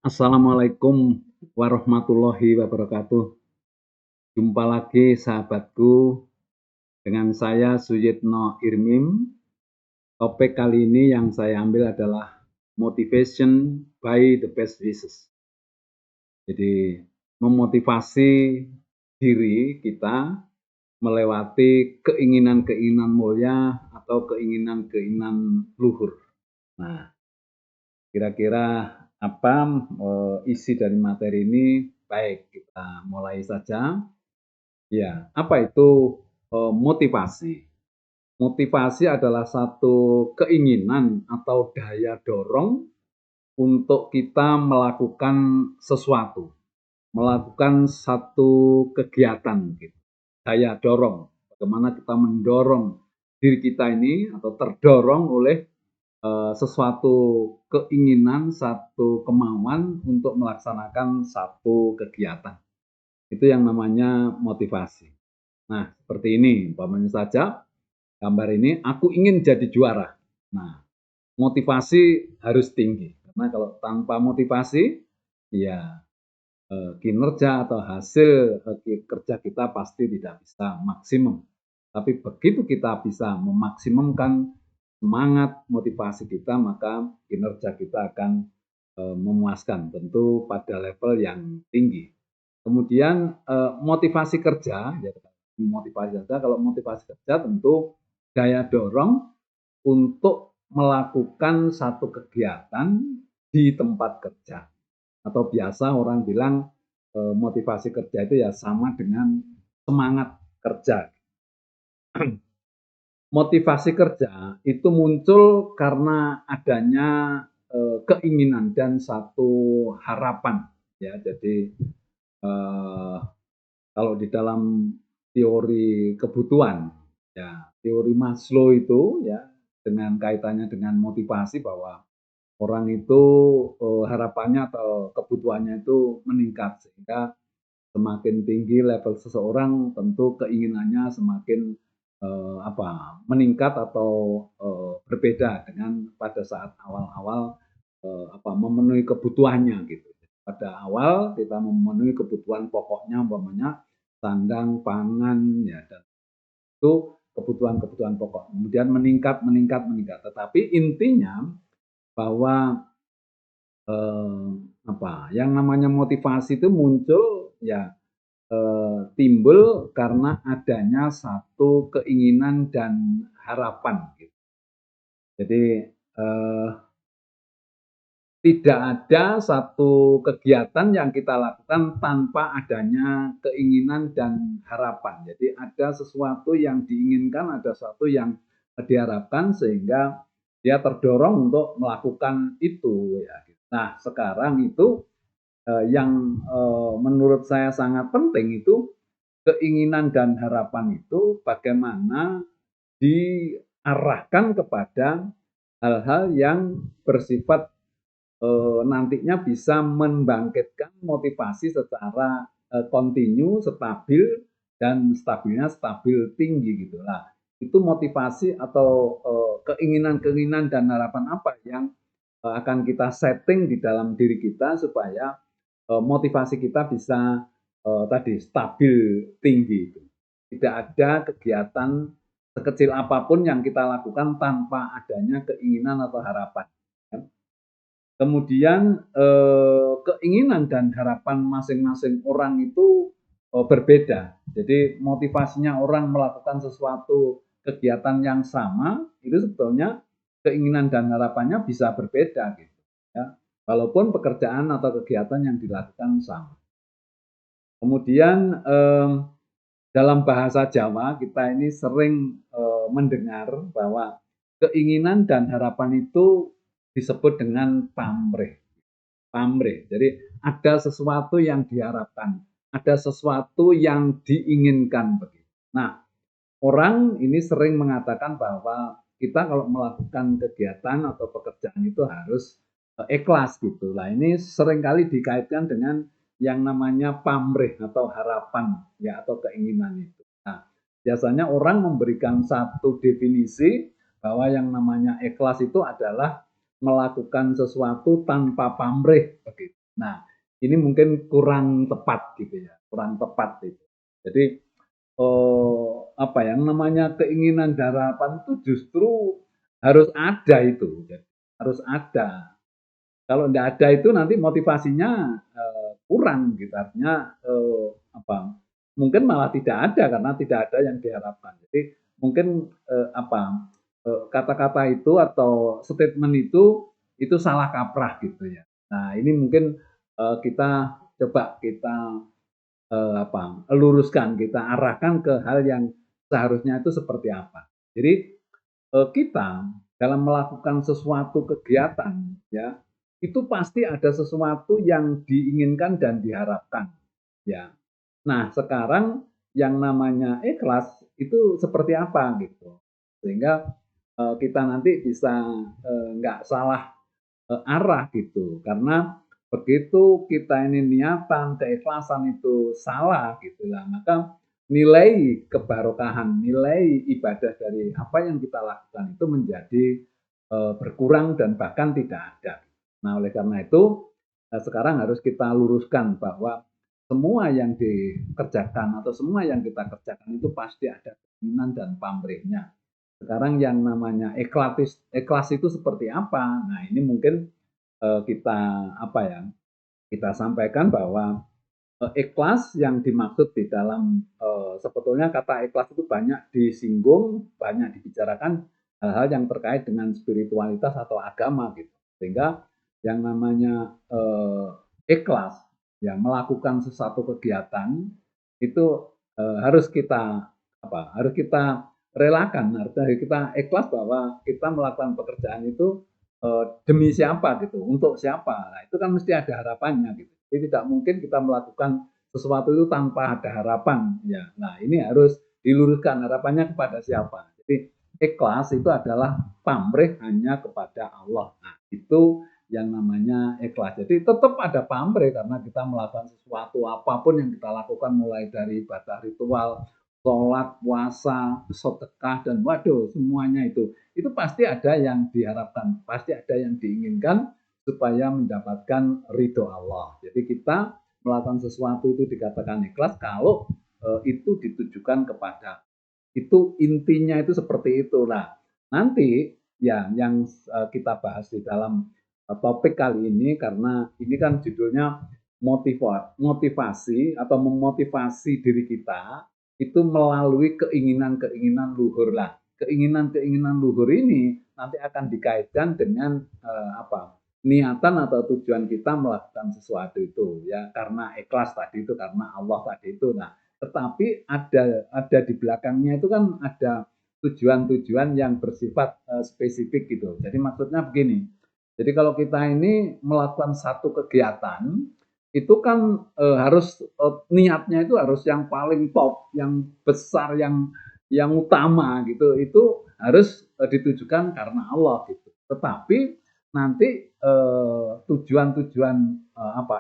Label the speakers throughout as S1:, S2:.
S1: Assalamualaikum warahmatullahi wabarakatuh. Jumpa lagi sahabatku dengan saya Suyitno Irmim. Topik kali ini yang saya ambil adalah motivation by the best wishes. Jadi memotivasi diri kita melewati keinginan-keinginan mulia atau keinginan-keinginan luhur. Nah, kira-kira apa isi dari materi ini? Baik, kita mulai saja. Ya, apa itu motivasi? Motivasi adalah satu keinginan atau daya dorong untuk kita melakukan sesuatu, melakukan satu kegiatan gitu. Daya dorong, bagaimana kita mendorong diri kita ini atau terdorong oleh sesuatu keinginan, satu kemauan untuk melaksanakan satu kegiatan. Itu yang namanya motivasi. Nah, seperti ini, umpamanya saja gambar ini, aku ingin jadi juara. Nah, motivasi harus tinggi. Karena kalau tanpa motivasi, ya kinerja atau hasil kerja kita pasti tidak bisa maksimum. Tapi begitu kita bisa memaksimumkan semangat motivasi kita, maka kinerja kita akan memuaskan, tentu pada level yang tinggi. Kemudian motivasi kerja, ya motivasi kerja, kalau motivasi kerja tentu daya dorong untuk melakukan satu kegiatan di tempat kerja. Atau biasa orang bilang motivasi kerja itu ya sama dengan semangat kerja. Motivasi kerja itu muncul karena adanya keinginan dan satu harapan, ya. Jadi kalau di dalam teori kebutuhan, ya teori Maslow itu ya dengan kaitannya dengan motivasi bahwa orang itu harapannya atau kebutuhannya itu meningkat, sehingga semakin tinggi level seseorang tentu keinginannya semakin meningkat atau berbeda dengan pada saat awal-awal memenuhi kebutuhannya gitu. Pada awal kita memenuhi kebutuhan pokoknya umpamanya sandang, pangan, ya, dan itu kebutuhan-kebutuhan pokok. Kemudian meningkat. Tetapi intinya bahwa yang namanya motivasi itu muncul ya timbul karena adanya satu keinginan dan harapan. Gitu. Jadi tidak ada satu kegiatan yang kita lakukan tanpa adanya keinginan dan harapan. Jadi ada sesuatu yang diinginkan, ada sesuatu yang diharapkan sehingga dia terdorong untuk melakukan itu. Ya. Nah, sekarang itu yang menurut saya sangat penting itu keinginan dan harapan itu bagaimana diarahkan kepada hal-hal yang bersifat nantinya bisa membangkitkan motivasi secara kontinu, stabil, dan stabil tinggi gitu lah. Itu motivasi atau keinginan-keinginan dan harapan apa yang akan kita setting di dalam diri kita supaya motivasi kita bisa tadi stabil tinggi. Tidak ada kegiatan sekecil apapun yang kita lakukan tanpa adanya keinginan atau harapan. Kemudian keinginan dan harapan masing-masing orang itu berbeda. Jadi motivasinya orang melakukan sesuatu kegiatan yang sama itu sebetulnya keinginan dan harapannya bisa berbeda gitu. Ya. Walaupun pekerjaan atau kegiatan yang dilakukan sama. Kemudian dalam bahasa Jawa kita ini sering mendengar bahwa keinginan dan harapan itu disebut dengan pamrih. Pamrih. Jadi ada sesuatu yang diharapkan, ada sesuatu yang diinginkan. Nah, orang ini sering mengatakan bahwa kita kalau melakukan kegiatan atau pekerjaan itu harus ikhlas gitu. Nah, ini seringkali dikaitkan dengan yang namanya pamrih atau harapan ya atau keinginan itu. Nah, biasanya orang memberikan satu definisi bahwa yang namanya ikhlas itu adalah melakukan sesuatu tanpa pamrih begitu. Nah, ini mungkin kurang tepat gitu ya, kurang tepat itu. Jadi apa ya, yang namanya keinginan dan harapan itu justru harus ada itu, harus ada. Kalau tidak ada itu nanti motivasinya kurang gitu, artinya apa? Mungkin malah tidak ada karena tidak ada yang diharapkan. Jadi mungkin kata-kata itu atau statement itu salah kaprah gitu ya. Nah ini mungkin kita coba kita luruskan, kita arahkan ke hal yang seharusnya itu seperti apa. Jadi kita dalam melakukan sesuatu kegiatan ya itu pasti ada sesuatu yang diinginkan dan diharapkan ya. Nah, sekarang yang namanya ikhlas itu seperti apa gitu. Sehingga kita nanti bisa nggak salah arah gitu. Karena begitu kita ini niatan, keikhlasan itu salah gitu lah, maka nilai kebarokahan, nilai ibadah dari apa yang kita lakukan itu menjadi berkurang dan bahkan tidak ada. Nah, oleh karena itu sekarang harus kita luruskan bahwa semua yang dikerjakan atau semua yang kita kerjakan itu pasti ada keinginan dan pamrihnya. Sekarang yang namanya ikhlas itu seperti apa? Nah, ini mungkin kita apa ya? Kita sampaikan bahwa ikhlas yang dimaksud di dalam sebetulnya kata ikhlas itu banyak disinggung, banyak dibicarakan hal-hal yang terkait dengan spiritualitas atau agama gitu. Sehingga yang namanya ikhlas ya melakukan sesuatu kegiatan itu harus kita harus kita relakan, artinya kita ikhlas bahwa kita melakukan pekerjaan itu demi siapa gitu, untuk siapa. Nah, itu kan mesti ada harapannya gitu. Jadi tidak mungkin kita melakukan sesuatu itu tanpa ada harapan ya. Nah, ini harus diluruskan harapannya kepada siapa. Jadi ikhlas itu adalah pamrih hanya kepada Allah. Nah, itu yang namanya ikhlas. Jadi tetap ada pamrih karena kita melakukan sesuatu apapun yang kita lakukan mulai dari ibadah ritual, sholat, puasa, sedekah dan waduh semuanya itu pasti ada yang diharapkan, pasti ada yang diinginkan supaya mendapatkan ridho Allah. Jadi kita melakukan sesuatu itu dikatakan ikhlas kalau itu ditujukan kepada itu intinya itu seperti itu. Nah, nanti ya yang kita bahas di dalam topik kali ini karena ini kan judulnya motivasi atau memotivasi diri kita itu melalui keinginan-keinginan luhur lah. Keinginan-keinginan luhur ini nanti akan dikaitkan dengan niatan atau tujuan kita melakukan sesuatu itu ya karena ikhlas tadi itu karena Allah tadi itu. Nah, tetapi ada di belakangnya itu kan ada tujuan-tujuan yang bersifat spesifik gitu. Jadi maksudnya begini. Jadi kalau kita ini melakukan satu kegiatan itu kan harus niatnya itu harus yang paling top, yang besar, yang utama gitu. Itu harus ditujukan karena Allah gitu. Tetapi nanti tujuan-tujuan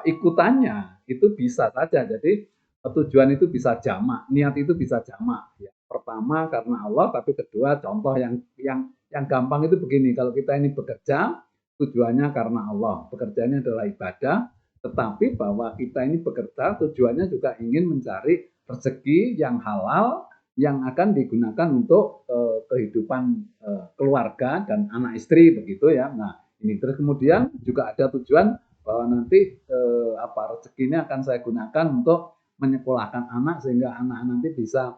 S1: ikutannya itu bisa saja. Jadi tujuan itu bisa jamak, niat itu bisa jamak. Ya. Pertama karena Allah, tapi kedua contoh yang gampang itu begini. Kalau kita ini bekerja, tujuannya karena Allah. Pekerjaannya adalah ibadah, tetapi bahwa kita ini bekerja tujuannya juga ingin mencari rezeki yang halal yang akan digunakan untuk kehidupan keluarga dan anak istri begitu ya. Nah, ini terus kemudian juga ada tujuan bahwa nanti rezekinya akan saya gunakan untuk menyekolahkan anak sehingga anak nanti bisa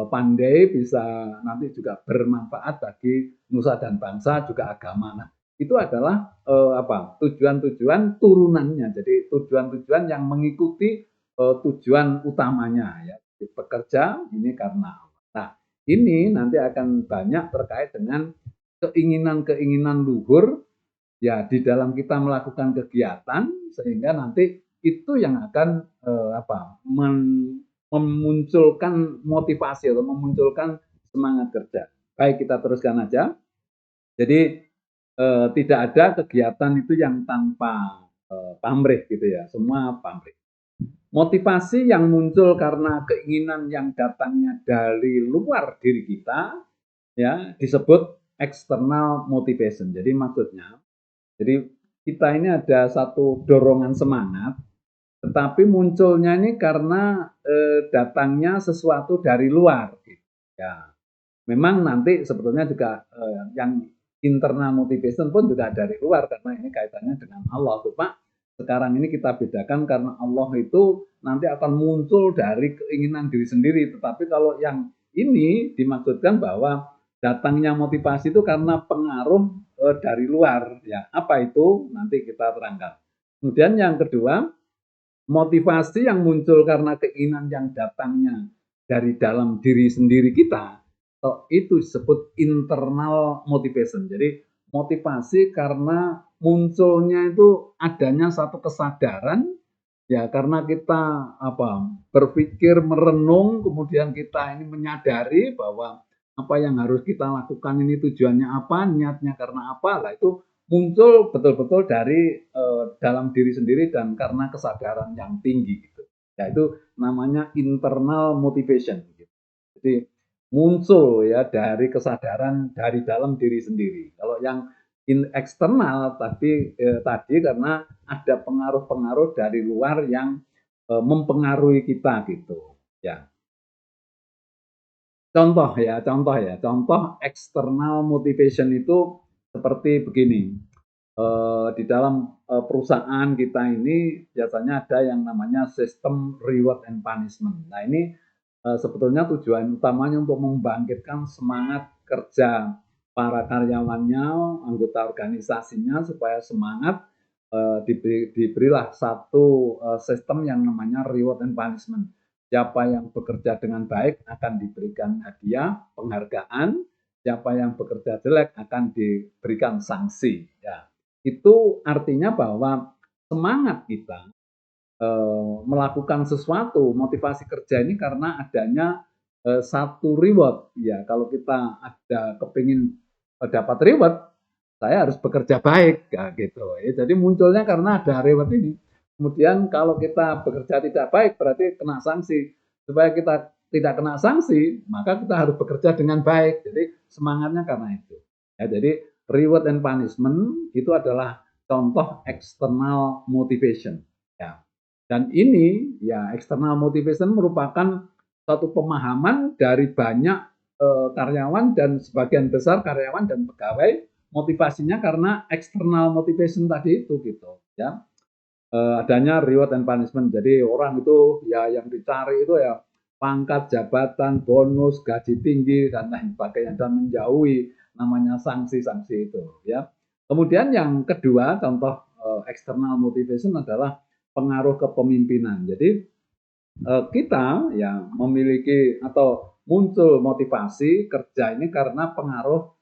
S1: pandai, bisa nanti juga bermanfaat bagi nusa dan bangsa juga agama. Nah, itu adalah tujuan-tujuan turunannya. Jadi tujuan-tujuan yang mengikuti tujuan utamanya ya. Bekerja ini karena Allah. Nah, ini nanti akan banyak terkait dengan keinginan-keinginan luhur ya di dalam kita melakukan kegiatan sehingga nanti itu yang akan memunculkan motivasi atau memunculkan semangat kerja. Baik, kita teruskan aja. Jadi tidak ada kegiatan itu yang tanpa pamrih gitu ya, semua pamrih. Motivasi yang muncul karena keinginan yang datangnya dari luar diri kita ya disebut external motivation. Jadi maksudnya Jadi kita ini ada satu dorongan semangat, tetapi munculnya ini karena datangnya sesuatu dari luar. Gitu. Ya, memang nanti sebetulnya juga yang internal motivation pun juga dari luar karena ini kaitannya dengan Allah. Cuma sekarang ini kita bedakan karena Allah itu nanti akan muncul dari keinginan diri sendiri. Tetapi kalau yang ini dimaksudkan bahwa datangnya motivasi itu karena pengaruh dari luar. Ya, apa itu? Nanti kita terangkan. Kemudian yang kedua, motivasi yang muncul karena keinginan yang datangnya dari dalam diri sendiri kita, itu disebut internal motivation. Jadi motivasi karena munculnya itu adanya satu kesadaran, ya karena kita berpikir, merenung, kemudian kita ini menyadari bahwa apa yang harus kita lakukan ini tujuannya apa, niatnya karena apa, lah itu muncul betul-betul dari dalam diri sendiri dan karena kesadaran yang tinggi gitu. Ya itu namanya internal motivation gitu. Jadi muncul ya dari kesadaran dari dalam diri sendiri. Kalau yang eksternal tadi karena ada pengaruh-pengaruh dari luar yang mempengaruhi kita gitu. Ya. Contoh eksternal motivation itu seperti begini. Di dalam perusahaan kita ini biasanya ada yang namanya sistem reward and punishment. Nah ini sebetulnya tujuan utamanya untuk membangkitkan semangat kerja para karyawannya, anggota organisasinya supaya semangat diberilah satu sistem yang namanya reward and punishment. Siapa yang bekerja dengan baik akan diberikan hadiah, penghargaan, siapa yang bekerja jelek akan diberikan sanksi. Ya. Itu artinya bahwa semangat kita melakukan sesuatu, motivasi kerja ini karena adanya satu reward. Ya, kalau kita ada kepingin dapat reward, saya harus bekerja baik, ya, gitu. Ya, jadi munculnya karena ada reward ini. Kemudian kalau kita bekerja tidak baik, berarti kena sanksi. Supaya kita tidak kena sanksi, maka kita harus bekerja dengan baik. Jadi semangatnya karena itu. Ya, jadi reward and punishment itu adalah contoh external motivation. Ya. Dan ini ya external motivation merupakan satu pemahaman dari banyak karyawan dan sebagian besar karyawan dan pegawai motivasinya karena external motivation tadi itu gitu ya. Adanya reward and punishment. Jadi orang itu ya yang dicari itu ya pangkat, jabatan, bonus, gaji tinggi dan lain sebagainya dan menjauhi namanya sanksi-sanksi itu ya. Kemudian yang kedua contoh external motivation adalah pengaruh kepemimpinan. Jadi kita ya memiliki atau muncul motivasi kerja ini karena pengaruh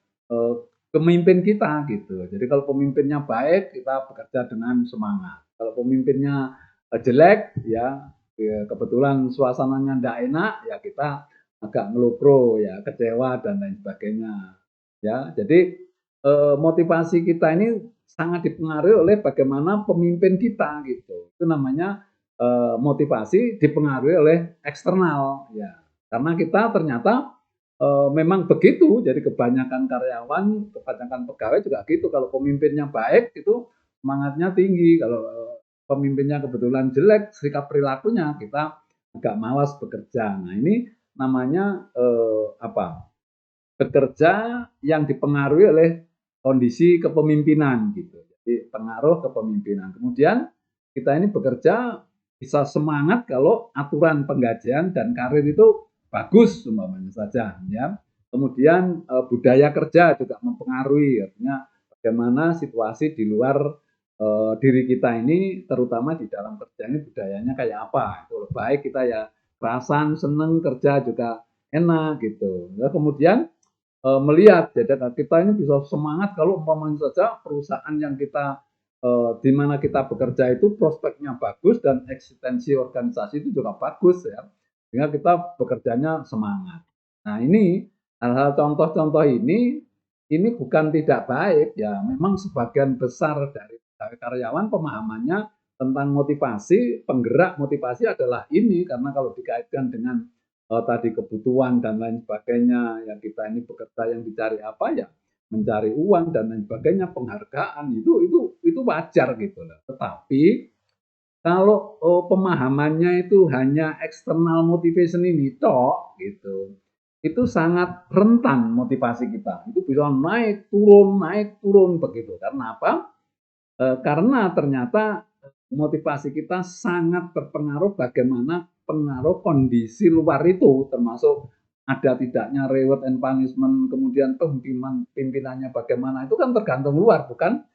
S1: pemimpin kita gitu. Jadi kalau pemimpinnya baik, kita bekerja dengan semangat. Kalau pemimpinnya jelek, ya kebetulan suasananya tidak enak, ya kita agak ngelupro, ya kecewa dan lain sebagainya. Ya, jadi motivasi kita ini sangat dipengaruhi oleh bagaimana pemimpin kita gitu. Itu namanya motivasi dipengaruhi oleh eksternal ya karena kita ternyata memang begitu jadi kebanyakan karyawan kebanyakan pegawai juga gitu kalau pemimpinnya baik itu semangatnya tinggi kalau pemimpinnya kebetulan jelek sikap perilakunya kita agak malas bekerja. Nah ini namanya bekerja yang dipengaruhi oleh kondisi kepemimpinan gitu. Jadi pengaruh kepemimpinan. Kemudian kita ini bekerja bisa semangat kalau aturan penggajian dan karir itu bagus umpamanya saja ya. Kemudian budaya kerja juga mempengaruhi artinya bagaimana situasi di luar diri kita ini terutama di dalam kerja ini budayanya kayak apa. Itu baik kita ya kerasan, seneng kerja juga enak gitu. Nah, kemudian melihat jadi kita ini bisa semangat kalau umpamanya saja perusahaan yang kita di mana kita bekerja itu prospeknya bagus dan eksistensi organisasi itu juga bagus ya sehingga kita bekerjanya semangat. Nah ini hal-hal contoh-contoh ini bukan tidak baik ya memang sebagian besar dari karyawan pemahamannya tentang motivasi penggerak motivasi adalah ini karena kalau dikaitkan dengan tadi kebutuhan dan lain sebagainya yang kita ini bekerja yang dicari apa ya mencari uang dan lain sebagainya, penghargaan itu wajar gitu loh. Tetapi kalau pemahamannya itu hanya external motivation ini tok gitu, itu sangat rentan motivasi kita. Itu bisa naik turun begitu. Karena apa? Karena ternyata motivasi kita sangat terpengaruh bagaimana pengaruh kondisi luar itu, termasuk ada tidaknya reward and punishment, kemudian pimpinannya bagaimana, itu kan tergantung luar, bukan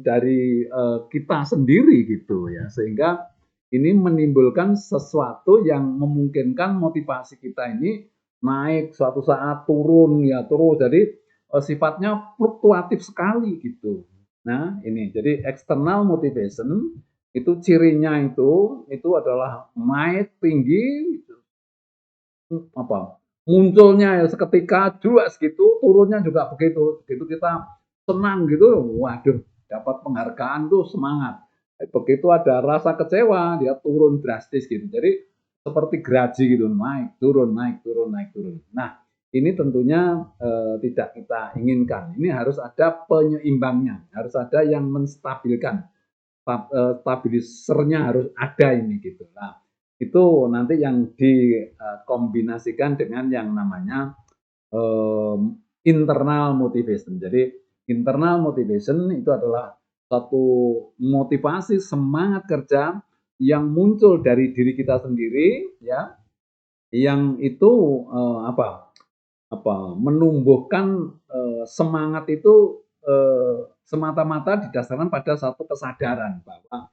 S1: dari kita sendiri gitu ya. Sehingga ini menimbulkan sesuatu yang memungkinkan motivasi kita ini naik, suatu saat turun ya terus. Jadi sifatnya fluktuatif sekali gitu. Nah, ini jadi external motivation itu cirinya itu adalah naik tinggi apa? Munculnya ya seketika juas gitu, turunnya juga begitu. Begitu kita senang gitu, waduh, dapat penghargaan tuh semangat. Begitu ada rasa kecewa, dia turun drastis gitu. Jadi seperti geraji gitu, naik, turun, naik, turun, naik, turun. Nah, ini tentunya tidak kita inginkan. Ini harus ada penyeimbangnya, harus ada yang menstabilkan. Stabilisernya harus ada ini gitu. Nah, itu nanti yang dikombinasikan dengan yang namanya internal motivation. Jadi internal motivation itu adalah satu motivasi semangat kerja yang muncul dari diri kita sendiri ya, yang itu menumbuhkan semangat itu semata-mata didasarkan pada satu kesadaran bahwa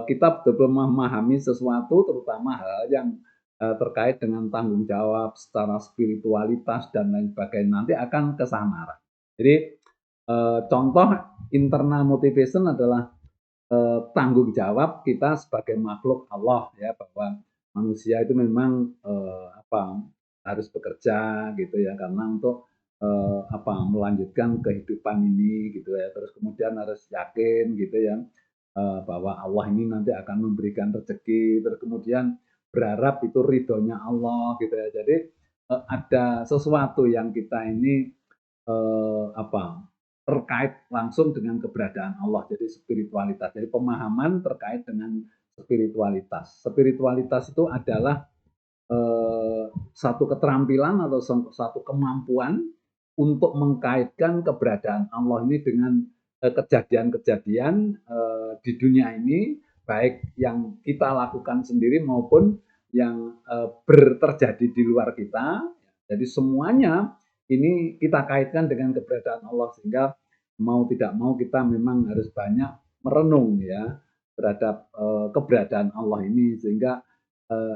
S1: kita betul-betul memahami sesuatu, terutama hal yang terkait dengan tanggung jawab secara spiritualitas dan lain sebagainya, nanti akan ke sana. Jadi contoh internal motivation adalah tanggung jawab kita sebagai makhluk Allah ya, bahwa manusia itu memang harus bekerja gitu ya, karena untuk melanjutkan kehidupan ini gitu ya. Terus kemudian harus yakin gitu ya bahwa Allah ini nanti akan memberikan rezeki, terus kemudian berharap itu ridhonya Allah gitu ya. Jadi ada sesuatu yang kita ini terkait langsung dengan keberadaan Allah, jadi spiritualitas. Jadi pemahaman terkait dengan spiritualitas. Spiritualitas itu adalah satu keterampilan atau satu kemampuan untuk mengkaitkan keberadaan Allah ini dengan kejadian-kejadian di dunia ini, baik yang kita lakukan sendiri maupun yang terjadi di luar kita. Jadi semuanya ini kita kaitkan dengan keberadaan Allah, sehingga mau tidak mau kita memang harus banyak merenung ya terhadap keberadaan Allah ini, sehingga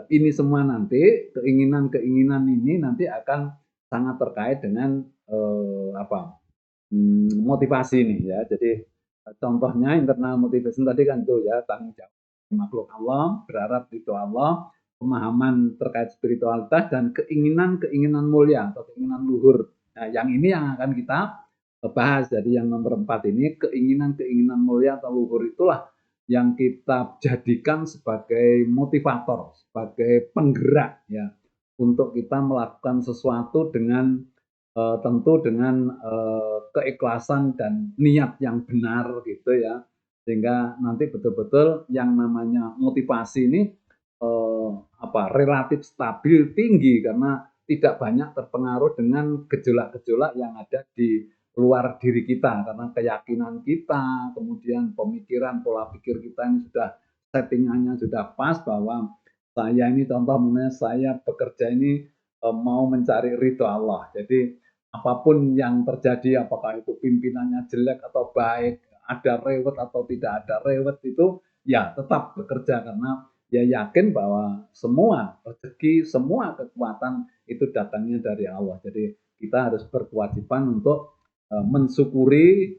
S1: ini semua nanti keinginan-keinginan ini nanti akan sangat terkait dengan motivasi nih ya. Jadi contohnya internal motivation tadi kan itu ya, tanggung jawab makhluk Allah, berharap itu Allah, pemahaman terkait spiritualitas dan keinginan-keinginan mulia atau keinginan luhur. Nah, yang ini yang akan kita bahas. Jadi yang nomor 4 ini keinginan-keinginan mulia atau luhur itulah yang kita jadikan sebagai motivator, sebagai penggerak ya untuk kita melakukan sesuatu dengan tentu dengan keikhlasan dan niat yang benar gitu ya, sehingga nanti betul-betul yang namanya motivasi ini relatif stabil tinggi karena tidak banyak terpengaruh dengan gejolak-gejolak yang ada di luar diri kita, karena keyakinan kita, kemudian pemikiran, pola pikir kita ini sudah settingannya sudah pas bahwa saya ini contoh misalnya saya bekerja ini mau mencari ridho Allah. Jadi apapun yang terjadi, apakah itu pimpinannya jelek atau baik, ada reward atau tidak ada reward, itu ya tetap bekerja karena ya yakin bahwa semua rezeki, semua kekuatan itu datangnya dari Allah. Jadi kita harus berkewajiban untuk mensyukuri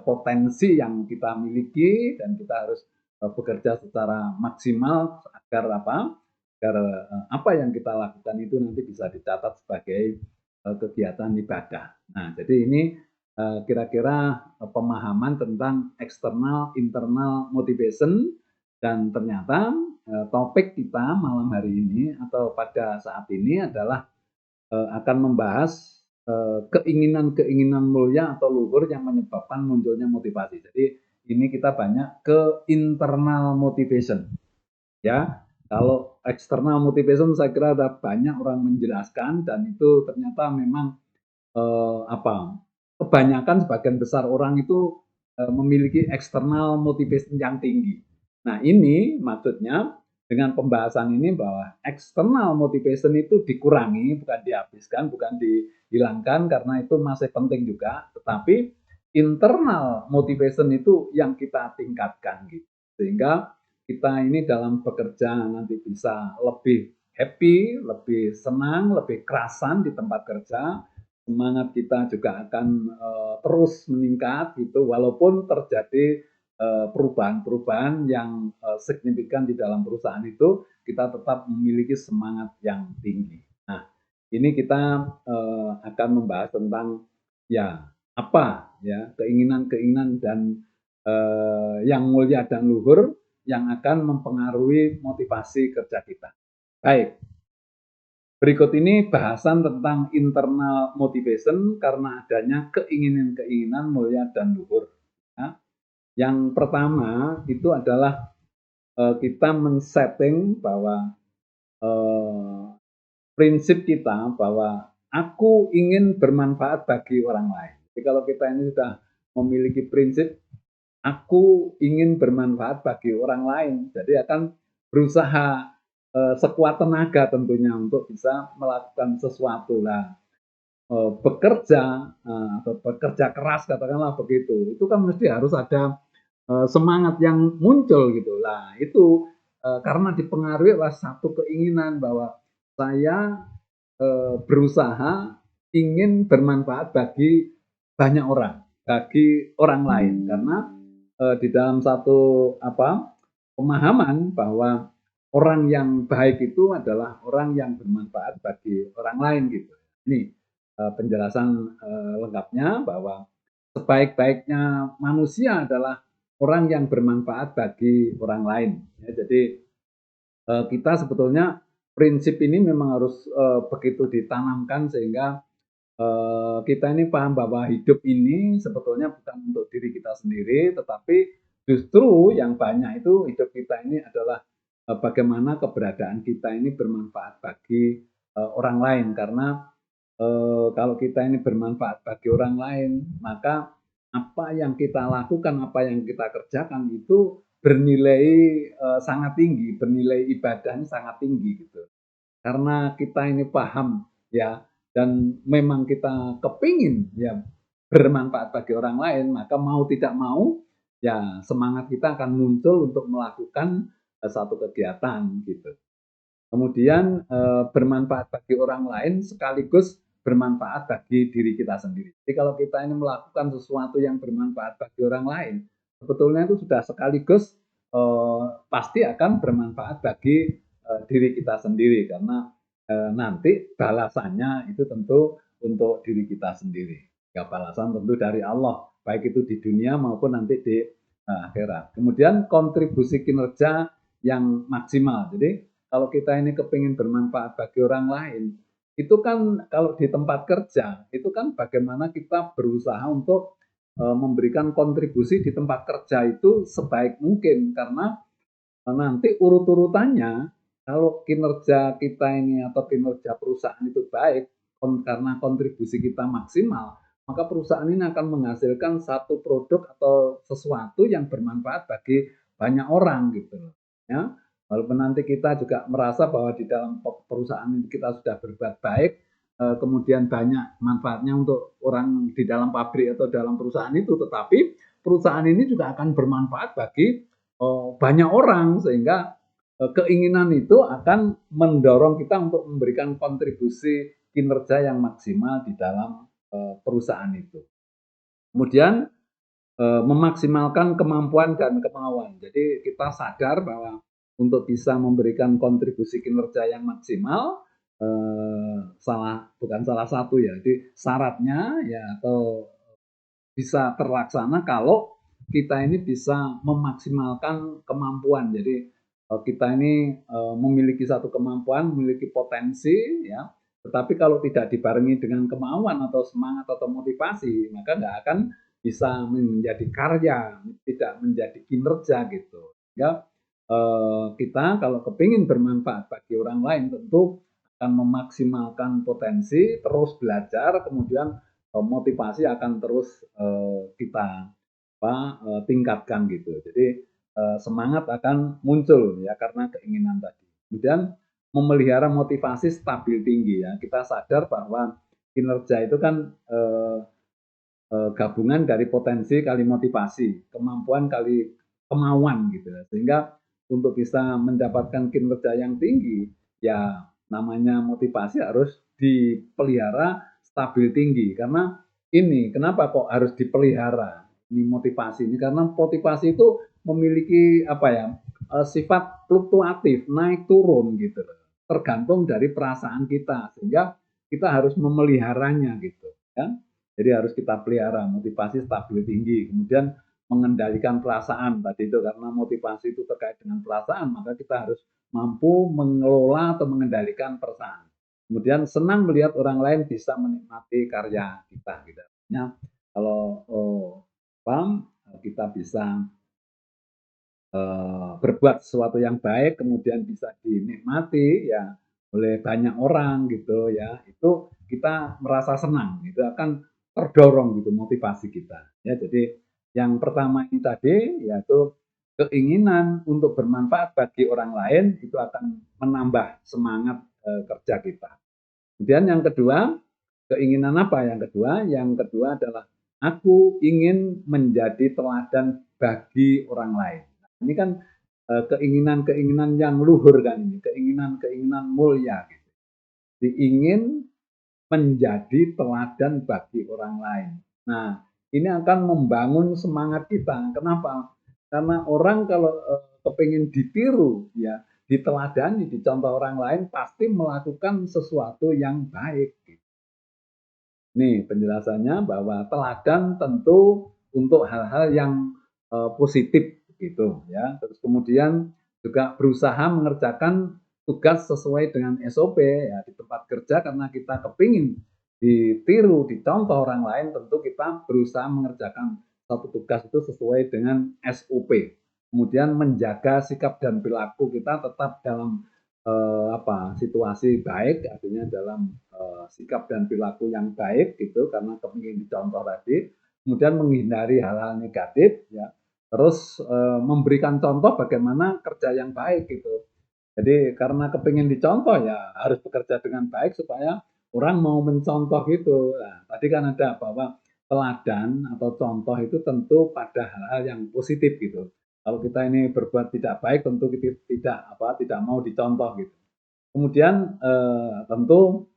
S1: potensi yang kita miliki, dan kita harus bekerja secara maksimal agar apa yang kita lakukan itu nanti bisa dicatat sebagai kegiatan ibadah. Nah, jadi ini kira-kira pemahaman tentang external internal motivation, dan ternyata topik kita malam hari ini atau pada saat ini adalah akan membahas keinginan-keinginan mulia atau luhur yang menyebabkan munculnya motivasi. Jadi ini kita banyak ke internal motivation, ya. Kalau external motivation saya kira ada banyak orang menjelaskan dan itu ternyata memang kebanyakan sebagian besar orang itu memiliki external motivation yang tinggi. Nah ini maksudnya dengan pembahasan ini bahwa external motivation itu dikurangi, bukan dihabiskan, bukan dihilangkan karena itu masih penting juga, tetapi internal motivation itu yang kita tingkatkan gitu. Sehingga kita ini dalam bekerja nanti bisa lebih happy, lebih senang, lebih kerasan di tempat kerja, semangat kita juga akan terus meningkat gitu walaupun terjadi perubahan-perubahan yang signifikan di dalam perusahaan itu kita tetap memiliki semangat yang tinggi. Nah, ini kita akan membahas tentang ya apa ya keinginan-keinginan dan yang mulia dan luhur yang akan mempengaruhi motivasi kerja kita. Baik, berikut ini bahasan tentang internal motivation karena adanya keinginan-keinginan mulia dan luhur. Ya. Yang pertama itu adalah kita men-setting bahwa eh, prinsip kita bahwa aku ingin bermanfaat bagi orang lain. Jadi kalau kita ini sudah memiliki prinsip aku ingin bermanfaat bagi orang lain, jadi akan berusaha sekuat tenaga tentunya untuk bisa melakukan sesuatu lah. Bekerja atau bekerja keras katakanlah begitu, itu kan mesti harus ada semangat yang muncul gitu lah. Itu karena dipengaruhi oleh satu keinginan bahwa saya berusaha ingin bermanfaat bagi banyak orang, bagi orang lain karena di dalam satu pemahaman bahwa orang yang baik itu adalah orang yang bermanfaat bagi orang lain gitu. Ini penjelasan lengkapnya bahwa sebaik-baiknya manusia adalah orang yang bermanfaat bagi orang lain. Ya, jadi kita sebetulnya prinsip ini memang harus begitu ditanamkan sehingga kita ini paham bahwa hidup ini sebetulnya bukan untuk diri kita sendiri, tetapi justru yang banyak itu hidup kita ini adalah bagaimana keberadaan kita ini bermanfaat bagi orang lain. Karena kalau kita ini bermanfaat bagi orang lain, maka apa yang kita lakukan, apa yang kita kerjakan itu bernilai sangat tinggi, bernilai ibadahnya sangat tinggi gitu. Karena kita ini paham ya dan memang kita kepingin ya bermanfaat bagi orang lain, maka mau tidak mau ya semangat kita akan muncul untuk melakukan satu kegiatan gitu. Kemudian bermanfaat bagi orang lain sekaligus bermanfaat bagi diri kita sendiri. Jadi kalau kita ini melakukan sesuatu yang bermanfaat bagi orang lain, sebetulnya itu sudah sekaligus pasti akan bermanfaat bagi diri kita sendiri karena nanti balasannya itu tentu untuk diri kita sendiri. Ya balasan tentu dari Allah, baik itu di dunia maupun nanti di akhirat. Kemudian kontribusi kinerja yang maksimal. Jadi kalau kita ini kepingin bermanfaat bagi orang lain, itu kan kalau di tempat kerja, itu kan bagaimana kita berusaha untuk memberikan kontribusi di tempat kerja itu sebaik mungkin karena nanti urut-urutannya kalau kinerja kita ini atau kinerja perusahaan itu baik karena kontribusi kita maksimal, maka perusahaan ini akan menghasilkan satu produk atau sesuatu yang bermanfaat bagi banyak orang gitu loh. Ya, walaupun nanti kita juga merasa bahwa di dalam perusahaan ini kita sudah berbuat baik, kemudian banyak manfaatnya untuk orang di dalam pabrik atau dalam perusahaan itu, tetapi perusahaan ini juga akan bermanfaat bagi banyak orang sehingga keinginan itu akan mendorong kita untuk memberikan kontribusi kinerja yang maksimal di dalam perusahaan itu. Kemudian memaksimalkan kemampuan dan kemauan. Jadi kita sadar bahwa untuk bisa memberikan kontribusi kinerja yang maksimal bukan salah satu ya. Jadi syaratnya ya atau bisa terlaksana kalau kita ini bisa memaksimalkan kemampuan. Jadi kita ini memiliki satu kemampuan, memiliki potensi ya Tetapi kalau tidak dibarengi dengan kemauan atau semangat atau motivasi, maka nggak akan bisa menjadi karya, tidak menjadi kinerja gitu. Sehingga kita kalau kepingin bermanfaat bagi orang lain tentu akan memaksimalkan potensi, terus belajar, kemudian motivasi akan terus kita tingkatkan gitu. Jadi semangat akan muncul ya karena keinginan tadi. Kemudian memelihara motivasi stabil tinggi ya. Kita sadar bahwa kinerja itu kan gabungan dari potensi kali motivasi, kemampuan kali kemauan gitu ya. Sehingga untuk bisa mendapatkan kinerja yang tinggi, ya namanya motivasi harus dipelihara stabil tinggi. Karena ini kenapa kok harus dipelihara ini motivasi ini? Karena motivasi itu memiliki apa ya sifat fluktuatif, naik turun gitu, tergantung dari perasaan kita. Sehingga kita harus memeliharanya gitu ya. Jadi harus kita pelihara motivasi stabil tinggi. Kemudian mengendalikan perasaan tadi itu karena motivasi itu terkait dengan perasaan, maka kita harus mampu mengelola atau mengendalikan perasaan. Kemudian senang melihat orang lain bisa menikmati karya kita gitu. Nah, kalau paham kita bisa berbuat sesuatu yang baik kemudian bisa dinikmati ya oleh banyak orang gitu ya, itu kita merasa senang, itu akan terdorong gitu motivasi kita ya. Jadi yang pertama ini tadi yaitu keinginan untuk bermanfaat bagi orang lain itu akan menambah semangat kerja kita. Kemudian yang kedua, keinginan apa yang kedua? Yang kedua adalah aku ingin menjadi teladan bagi orang lain. Nah, ini kan keinginan-keinginan yang luhur kan ini, keinginan-keinginan mulia gitu. Ingin menjadi teladan bagi orang lain. Nah, ini akan membangun semangat kita. Kenapa? Karena orang kalau kepingin ditiru, ya, diteladani, dicontoh orang lain, pasti melakukan sesuatu yang baik. Nih penjelasannya bahwa teladan tentu untuk hal-hal yang positif gitu ya. Terus kemudian juga berusaha mengerjakan tugas sesuai dengan SOP ya di tempat kerja karena kita kepingin ditiru, dicontoh orang lain tentu kita berusaha mengerjakan satu tugas itu sesuai dengan SOP. Kemudian menjaga sikap dan perilaku kita tetap dalam situasi baik, artinya dalam sikap dan perilaku yang baik gitu karena kepingin dicontoh tadi, kemudian menghindari hal-hal negatif ya, terus memberikan contoh bagaimana kerja yang baik gitu. Jadi karena kepingin dicontoh ya harus bekerja dengan baik supaya orang mau mencontoh gitu. Nah, tadi kan ada bahwa teladan atau contoh itu tentu pada hal-hal yang positif gitu. Kalau kita ini berbuat tidak baik tentu kita tidak mau dicontoh gitu. Kemudian tentu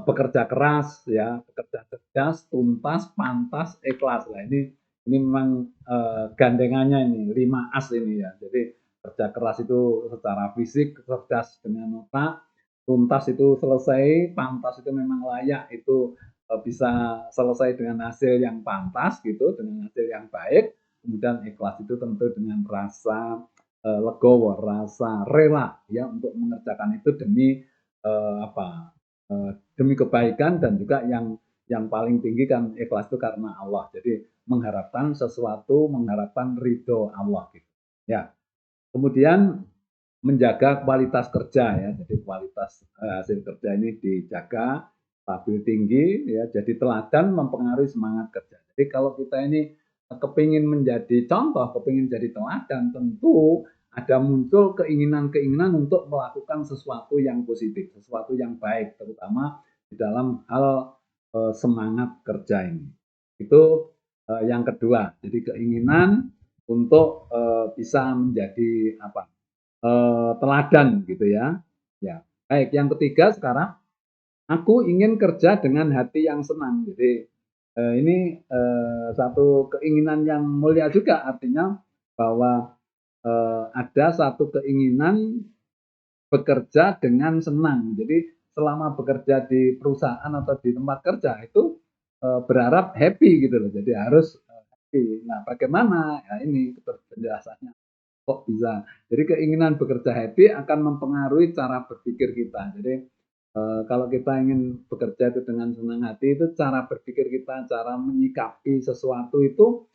S1: bekerja keras ya, bekerja cerdas, tuntas, pantas, ikhlas. Nah, ini memang gandengannya ini 5 as ini ya. Jadi kerja keras itu secara fisik, cerdas dengan otak, tuntas itu selesai, pantas itu memang layak, itu bisa selesai dengan hasil yang pantas gitu, dengan hasil yang baik. Kemudian ikhlas itu tentu dengan rasa legowo, rasa rela ya untuk mengerjakan itu demi demi kebaikan dan juga yang paling tinggi kan ikhlas itu karena Allah. Jadi mengharapkan sesuatu, mengharapkan ridho Allah gitu. Ya. Kemudian menjaga kualitas kerja ya. Jadi kualitas hasil kerja ini dijaga stabil tinggi ya. Jadi teladan mempengaruhi semangat kerja. Jadi kalau kita ini kepingin menjadi contoh, kepingin jadi teladan, tentu ada muncul keinginan-keinginan untuk melakukan sesuatu yang positif, sesuatu yang baik, terutama di dalam hal semangat kerja ini. Itu yang kedua. Jadi keinginan untuk bisa menjadi teladan gitu ya. Ya. Baik, yang ketiga sekarang aku ingin kerja dengan hati yang senang. Jadi ini satu keinginan yang mulia juga, artinya bahwa ada satu keinginan bekerja dengan senang. Jadi selama bekerja di perusahaan atau di tempat kerja itu berharap happy gitu loh. Jadi harus happy. Nah, bagaimana? Ya ini penjelasannya. Kok bisa? Jadi keinginan bekerja happy akan mempengaruhi cara berpikir kita. Jadi Kalau kita ingin bekerja itu dengan senang hati, itu cara berpikir kita, cara menyikapi sesuatu itu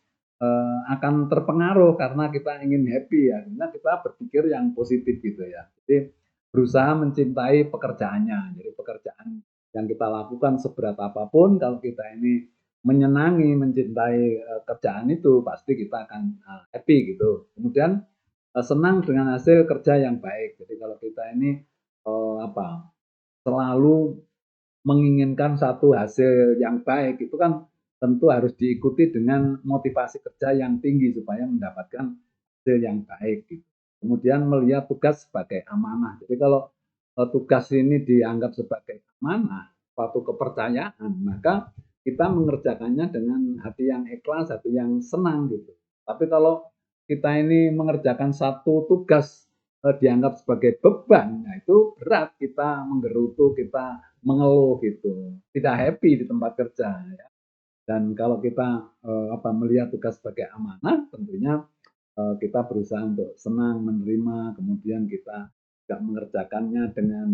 S1: akan terpengaruh karena kita ingin happy ya, karena kita berpikir yang positif gitu ya. Jadi berusaha mencintai pekerjaannya. Jadi pekerjaan yang kita lakukan seberat apapun, kalau kita ini menyenangi, mencintai kerjaan itu, pasti kita akan happy gitu. Kemudian senang dengan hasil kerja yang baik. Jadi kalau kita ini apa selalu menginginkan satu hasil yang baik itu kan tentu harus diikuti dengan motivasi kerja yang tinggi supaya mendapatkan hasil yang baik gitu. Kemudian melihat tugas sebagai amanah. Jadi kalau tugas ini dianggap sebagai amanah, suatu kepercayaan, maka kita mengerjakannya dengan hati yang ikhlas, hati yang senang gitu. Tapi kalau kita ini mengerjakan satu tugas dianggap sebagai beban, nah itu berat, kita menggerutu, kita mengeluh gitu, tidak happy di tempat kerja ya. Dan kalau kita melihat tugas sebagai amanah, tentunya kita berusaha untuk senang menerima, kemudian kita juga mengerjakannya dengan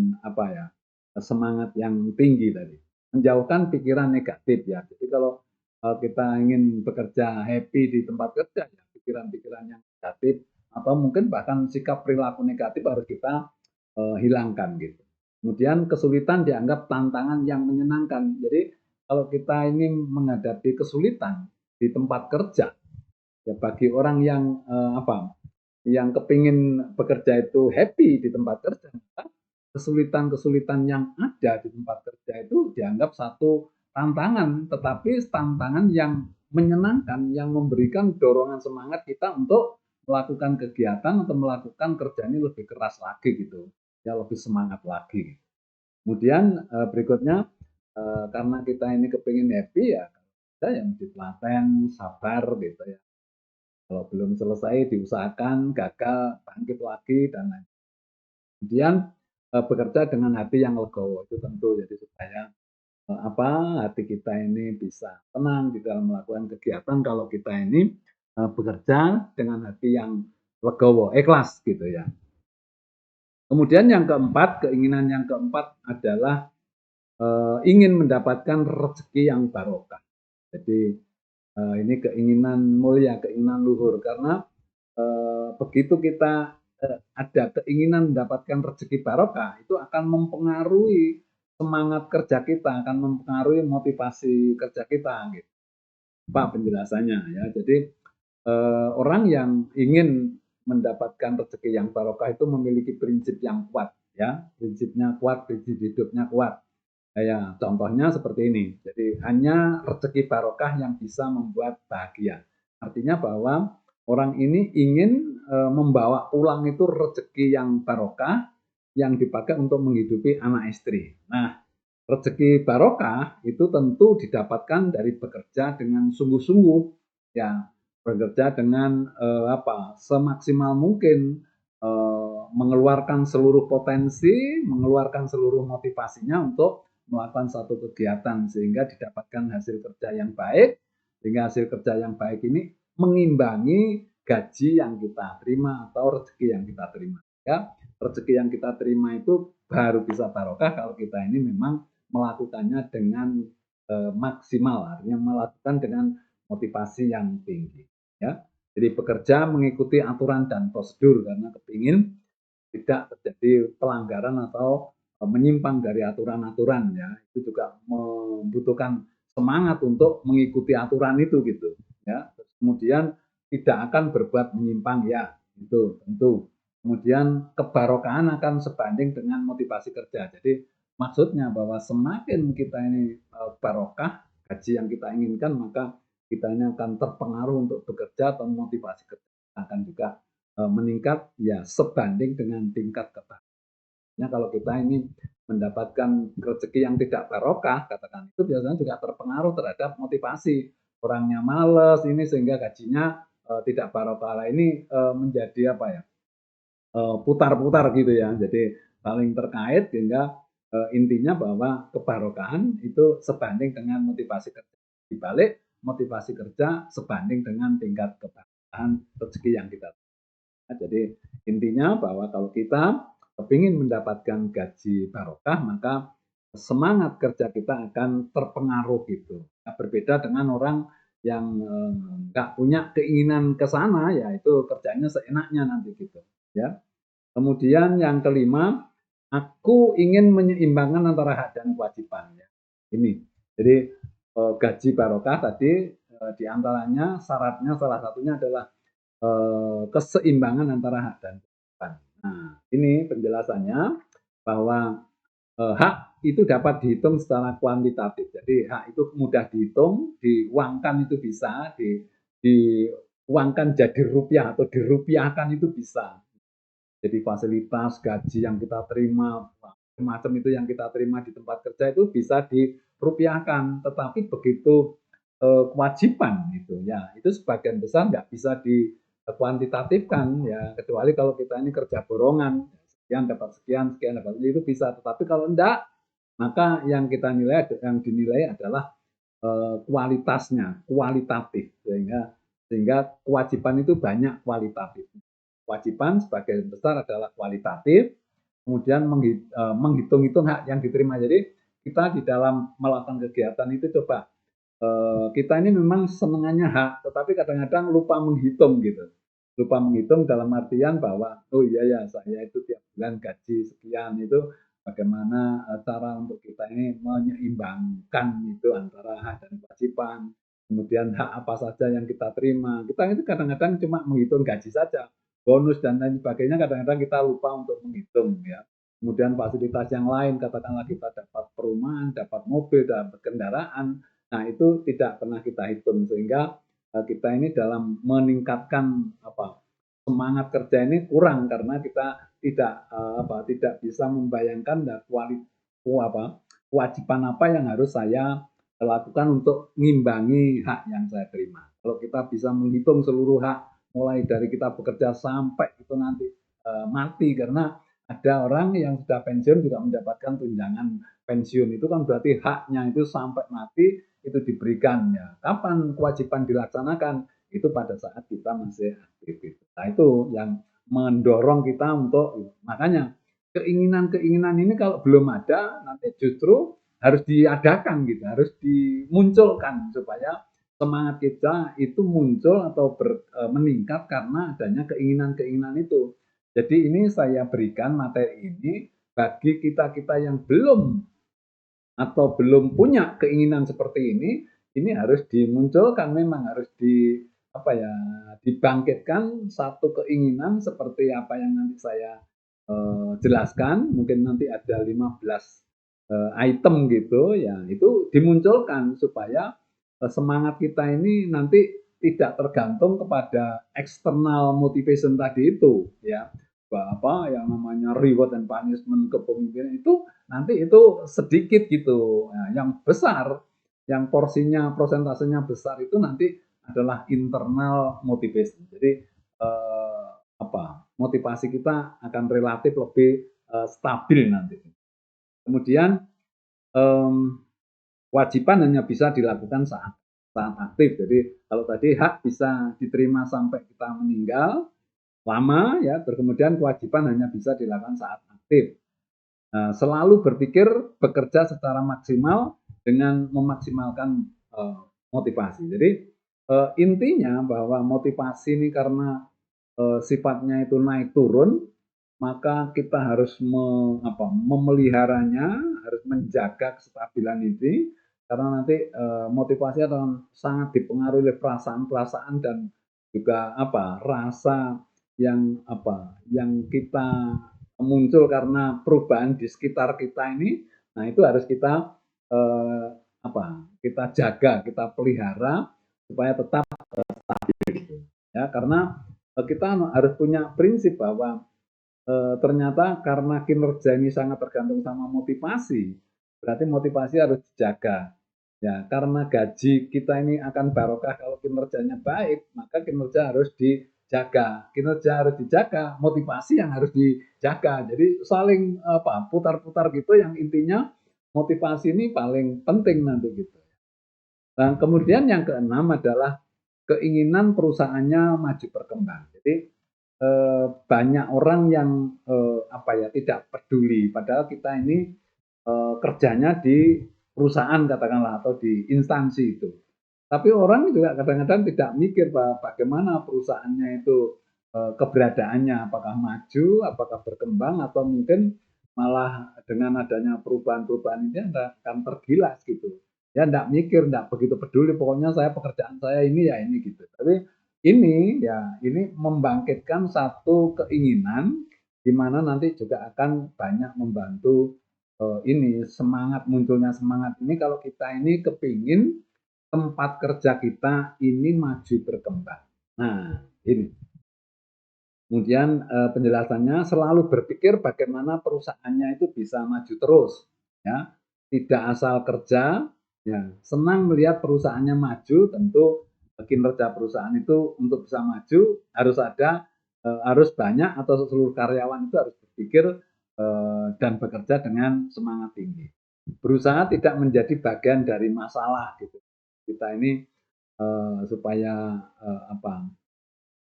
S1: semangat yang tinggi tadi, menjauhkan pikiran negatif ya. Jadi kalau kita ingin bekerja happy di tempat kerja ya, pikiran-pikiran yang negatif atau mungkin bahkan sikap perilaku negatif harus kita hilangkan gitu. Kemudian kesulitan dianggap tantangan yang menyenangkan. Jadi kalau kita ini menghadapi kesulitan di tempat kerja, ya bagi orang yang yang kepingin bekerja itu happy di tempat kerja, kesulitan-kesulitan yang ada di tempat kerja itu dianggap satu tantangan, tetapi tantangan yang menyenangkan, yang memberikan dorongan semangat kita untuk melakukan kegiatan atau melakukan kerja ini lebih keras lagi gitu, ya lebih semangat lagi. Kemudian berikutnya karena kita ini kepingin happy ya, kita yang mesti telaten, sabar gitu ya. Kalau belum selesai diusahakan, gagal, bangkit lagi dan lain. Kemudian bekerja dengan hati yang legowo itu tentu jadi supaya hati kita ini bisa tenang di dalam melakukan kegiatan kalau kita ini bekerja dengan hati yang legowo, ikhlas gitu ya. Kemudian yang keempat, keinginan yang keempat adalah ingin mendapatkan rezeki yang barokah. Jadi ini keinginan mulia, keinginan luhur karena begitu kita ada keinginan mendapatkan rezeki barokah itu akan mempengaruhi semangat kerja kita, akan mempengaruhi motivasi kerja kita gitu. Pak penjelasannya ya. Jadi orang yang ingin mendapatkan rezeki yang barokah itu memiliki prinsip yang kuat ya, prinsipnya kuat, prinsip hidupnya kuat. Ya, contohnya seperti ini. Jadi hanya rezeki barokah yang bisa membuat bahagia. Artinya bahwa orang ini ingin membawa pulang itu rezeki yang barokah yang dipakai untuk menghidupi anak istri. Nah, rezeki barokah itu tentu didapatkan dari bekerja dengan sungguh-sungguh, ya bekerja dengan semaksimal mungkin, mengeluarkan seluruh potensi, mengeluarkan seluruh motivasinya untuk melakukan satu kegiatan sehingga didapatkan hasil kerja yang baik, sehingga hasil kerja yang baik ini mengimbangi gaji yang kita terima atau rezeki yang kita terima. Ya, rezeki yang kita terima itu baru bisa barokah kalau kita ini memang melakukannya dengan maksimal, artinya melakukan dengan motivasi yang tinggi. Ya, jadi bekerja mengikuti aturan dan prosedur karena kepingin tidak terjadi pelanggaran atau menyimpang dari aturan-aturan ya. Itu juga membutuhkan semangat untuk mengikuti aturan itu gitu ya. Kemudian tidak akan berbuat menyimpang ya, itu tentu. Kemudian kebarokahan akan sebanding dengan motivasi kerja. Jadi maksudnya bahwa semakin kita ini barokah gaji yang kita inginkan, maka kita ini akan terpengaruh untuk bekerja atau motivasi kerja akan juga meningkat ya sebanding dengan tingkat kebahagiaan. Kalau kita ini mendapatkan rezeki yang tidak barokah, katakan itu biasanya juga terpengaruh terhadap motivasi. Orangnya males ini sehingga gajinya tidak barokah. Lah ini menjadi putar-putar gitu ya. Jadi saling terkait sehingga intinya bahwa kebarokahan itu sebanding dengan motivasi kerja. Di balik motivasi kerja sebanding dengan tingkat kebahagiaan rezeki yang kita. Nah, jadi intinya bahwa kalau kita ingin mendapatkan gaji barokah, maka semangat kerja kita akan terpengaruh gitu. Nah, berbeda dengan orang yang nggak punya keinginan ke sana, ya itu kerjanya seenaknya nanti gitu. Ya. Kemudian yang kelima, aku ingin menyeimbangkan antara hak dan kewajiban. Ya. Ini, jadi gaji barokah tadi di antaranya syaratnya salah satunya adalah keseimbangan antara hak dan kewajiban. Nah, ini penjelasannya bahwa hak itu dapat dihitung secara kuantitatif. Jadi hak itu mudah dihitung, diuangkan itu bisa, diuangkan jadi rupiah atau dirupiahkan itu bisa. Jadi fasilitas gaji yang kita terima, macam itu yang kita terima di tempat kerja itu bisa dirupiahkan. Tetapi begitu kewajiban itu, ya itu sebagian besar nggak bisa dikuantitatifkan ya, kecuali kalau kita ini kerja borongan, sekian dapat sekian, sekian dapat itu bisa. Tetapi kalau enggak, maka yang kita nilai, yang dinilai adalah kualitasnya, kualitatif, sehingga kewajiban itu banyak kualitatif. Kewajiban sebagian besar adalah kualitatif, kemudian menghitung-hitung hak yang diterima. Jadi kita di dalam melakukan kegiatan itu coba kita ini memang senengannya hak, tetapi kadang-kadang lupa menghitung gitu. Lupa menghitung dalam artian bahwa oh iya ya saya itu tiap bulan gaji sekian, itu bagaimana cara untuk kita ini menyeimbangkan itu antara hak dan kewajiban. Kemudian hak apa saja yang kita terima. Kita itu kadang-kadang cuma menghitung gaji saja, bonus dan lain sebagainya kadang-kadang kita lupa untuk menghitung ya. Kemudian fasilitas yang lain, katakanlah kita dapat perumahan, dapat mobil, dapat kendaraan, nah itu tidak pernah kita hitung, sehingga kita ini dalam meningkatkan semangat kerja ini kurang karena kita tidak bisa membayangkan kewajiban apa yang harus saya lakukan untuk mengimbangi hak yang saya terima. Kalau kita bisa menghitung seluruh hak mulai dari kita bekerja sampai itu nanti mati, karena ada orang yang sudah pensiun juga mendapatkan tunjangan pensiun, itu kan berarti haknya itu sampai mati itu diberikan ya. Kapan kewajiban dilaksanakan? Itu pada saat kita masih aktif. Nah itu yang mendorong kita untuk, makanya keinginan-keinginan ini kalau belum ada nanti justru harus diadakan gitu, harus dimunculkan supaya semangat kita itu muncul atau meningkat karena adanya keinginan-keinginan itu. Jadi ini saya berikan materi ini bagi kita-kita yang belum atau belum punya keinginan seperti ini harus dimunculkan, memang harus dibangkitkan satu keinginan seperti apa yang nanti saya jelaskan, mungkin nanti ada 15 item gitu ya, itu dimunculkan supaya semangat kita ini nanti tidak tergantung kepada external motivation tadi itu ya, yang namanya reward and punishment kepemimpinan itu nanti itu sedikit gitu. Nah, yang besar, yang porsinya prosentasenya besar itu nanti adalah internal motivation. Jadi motivasi kita akan relatif lebih stabil nanti. Kemudian kewajiban hanya bisa dilakukan saat aktif. Jadi kalau tadi hak bisa diterima sampai kita meninggal lama ya, kemudian kewajiban hanya bisa dilakukan saat aktif. Nah, selalu berpikir bekerja secara maksimal dengan memaksimalkan motivasi. Jadi intinya bahwa motivasi ini karena sifatnya itu naik turun, maka kita harus memeliharanya, harus menjaga kestabilan ini, karena nanti motivasi akan sangat dipengaruhi oleh perasaan-perasaan dan juga rasa yang kita muncul karena perubahan di sekitar kita ini. Nah itu harus kita kita jaga, kita pelihara supaya tetap stabil ya, karena kita harus punya prinsip bahwa ternyata karena kinerja ini sangat tergantung sama motivasi, berarti motivasi harus dijaga. Ya, karena gaji kita ini akan barokah kalau kinerjanya baik, maka kinerja harus dijaga. Kinerja harus dijaga, motivasi yang harus dijaga. Jadi saling putar-putar gitu, yang intinya motivasi ini paling penting nanti gitu. Dan kemudian yang keenam adalah keinginan perusahaannya maju berkembang. Jadi banyak orang yang tidak peduli, padahal kita ini kerjanya di perusahaan katakanlah atau di instansi itu. Tapi orang juga kadang-kadang tidak mikir bagaimana perusahaannya itu keberadaannya, apakah maju, apakah berkembang, atau mungkin malah dengan adanya perubahan-perubahan ini akan tergilas gitu. Ya enggak mikir, enggak begitu peduli, pokoknya saya pekerjaan saya ini ya ini gitu. Tapi ini membangkitkan satu keinginan di mana nanti juga akan banyak membantu ini semangat munculnya semangat ini kalau kita ini kepingin tempat kerja kita ini maju berkembang. Nah, ini. Kemudian penjelasannya selalu berpikir bagaimana perusahaannya itu bisa maju terus, ya. Tidak asal kerja, ya. Senang melihat perusahaannya maju, tentu kinerja perusahaan itu untuk bisa maju harus banyak atau seluruh karyawan itu harus berpikir dan bekerja dengan semangat tinggi. Berusaha tidak menjadi bagian dari masalah gitu. Kita ini supaya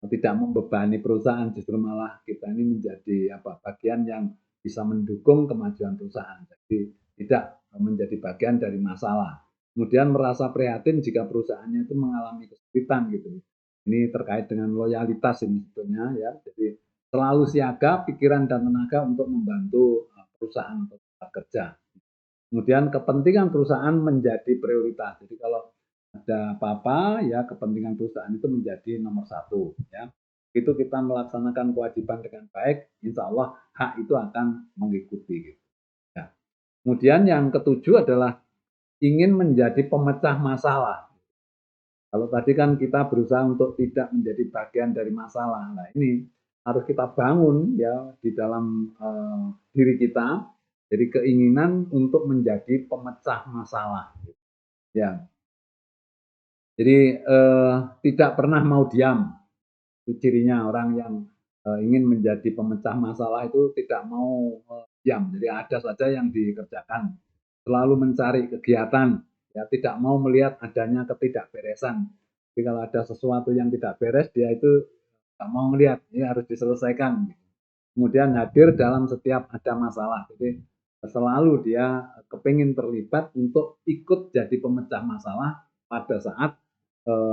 S1: tidak membebani perusahaan, justru malah kita ini menjadi bagian yang bisa mendukung kemajuan perusahaan. Jadi tidak menjadi bagian dari masalah. Kemudian merasa prihatin jika perusahaannya itu mengalami kesulitan gitu. Ini terkait dengan loyalitas ini sebetulnya ya. Jadi selalu siaga pikiran dan tenaga untuk membantu perusahaan atau tempat kerja. Kemudian kepentingan perusahaan menjadi prioritas. Jadi kalau ada apa-apa ya kepentingan perusahaan itu menjadi nomor satu ya. Itu kita melaksanakan kewajiban dengan baik, insya Allah hak itu akan mengikuti gitu. Ya. Kemudian yang ketujuh adalah ingin menjadi pemecah masalah. Kalau tadi kan kita berusaha untuk tidak menjadi bagian dari masalah. Nah, ini harus kita bangun ya di dalam diri kita. Jadi keinginan untuk menjadi pemecah masalah. Ya. Jadi tidak pernah mau diam. Itu cirinya orang yang ingin menjadi pemecah masalah itu tidak mau diam. Jadi ada saja yang dikerjakan. Selalu mencari kegiatan, ya tidak mau melihat adanya ketidakberesan. Jadi kalau ada sesuatu yang tidak beres, dia itu tidak mau melihat, ini harus diselesaikan. Kemudian hadir dalam setiap ada masalah. Jadi selalu dia kepingin terlibat untuk ikut jadi pemecah masalah pada saat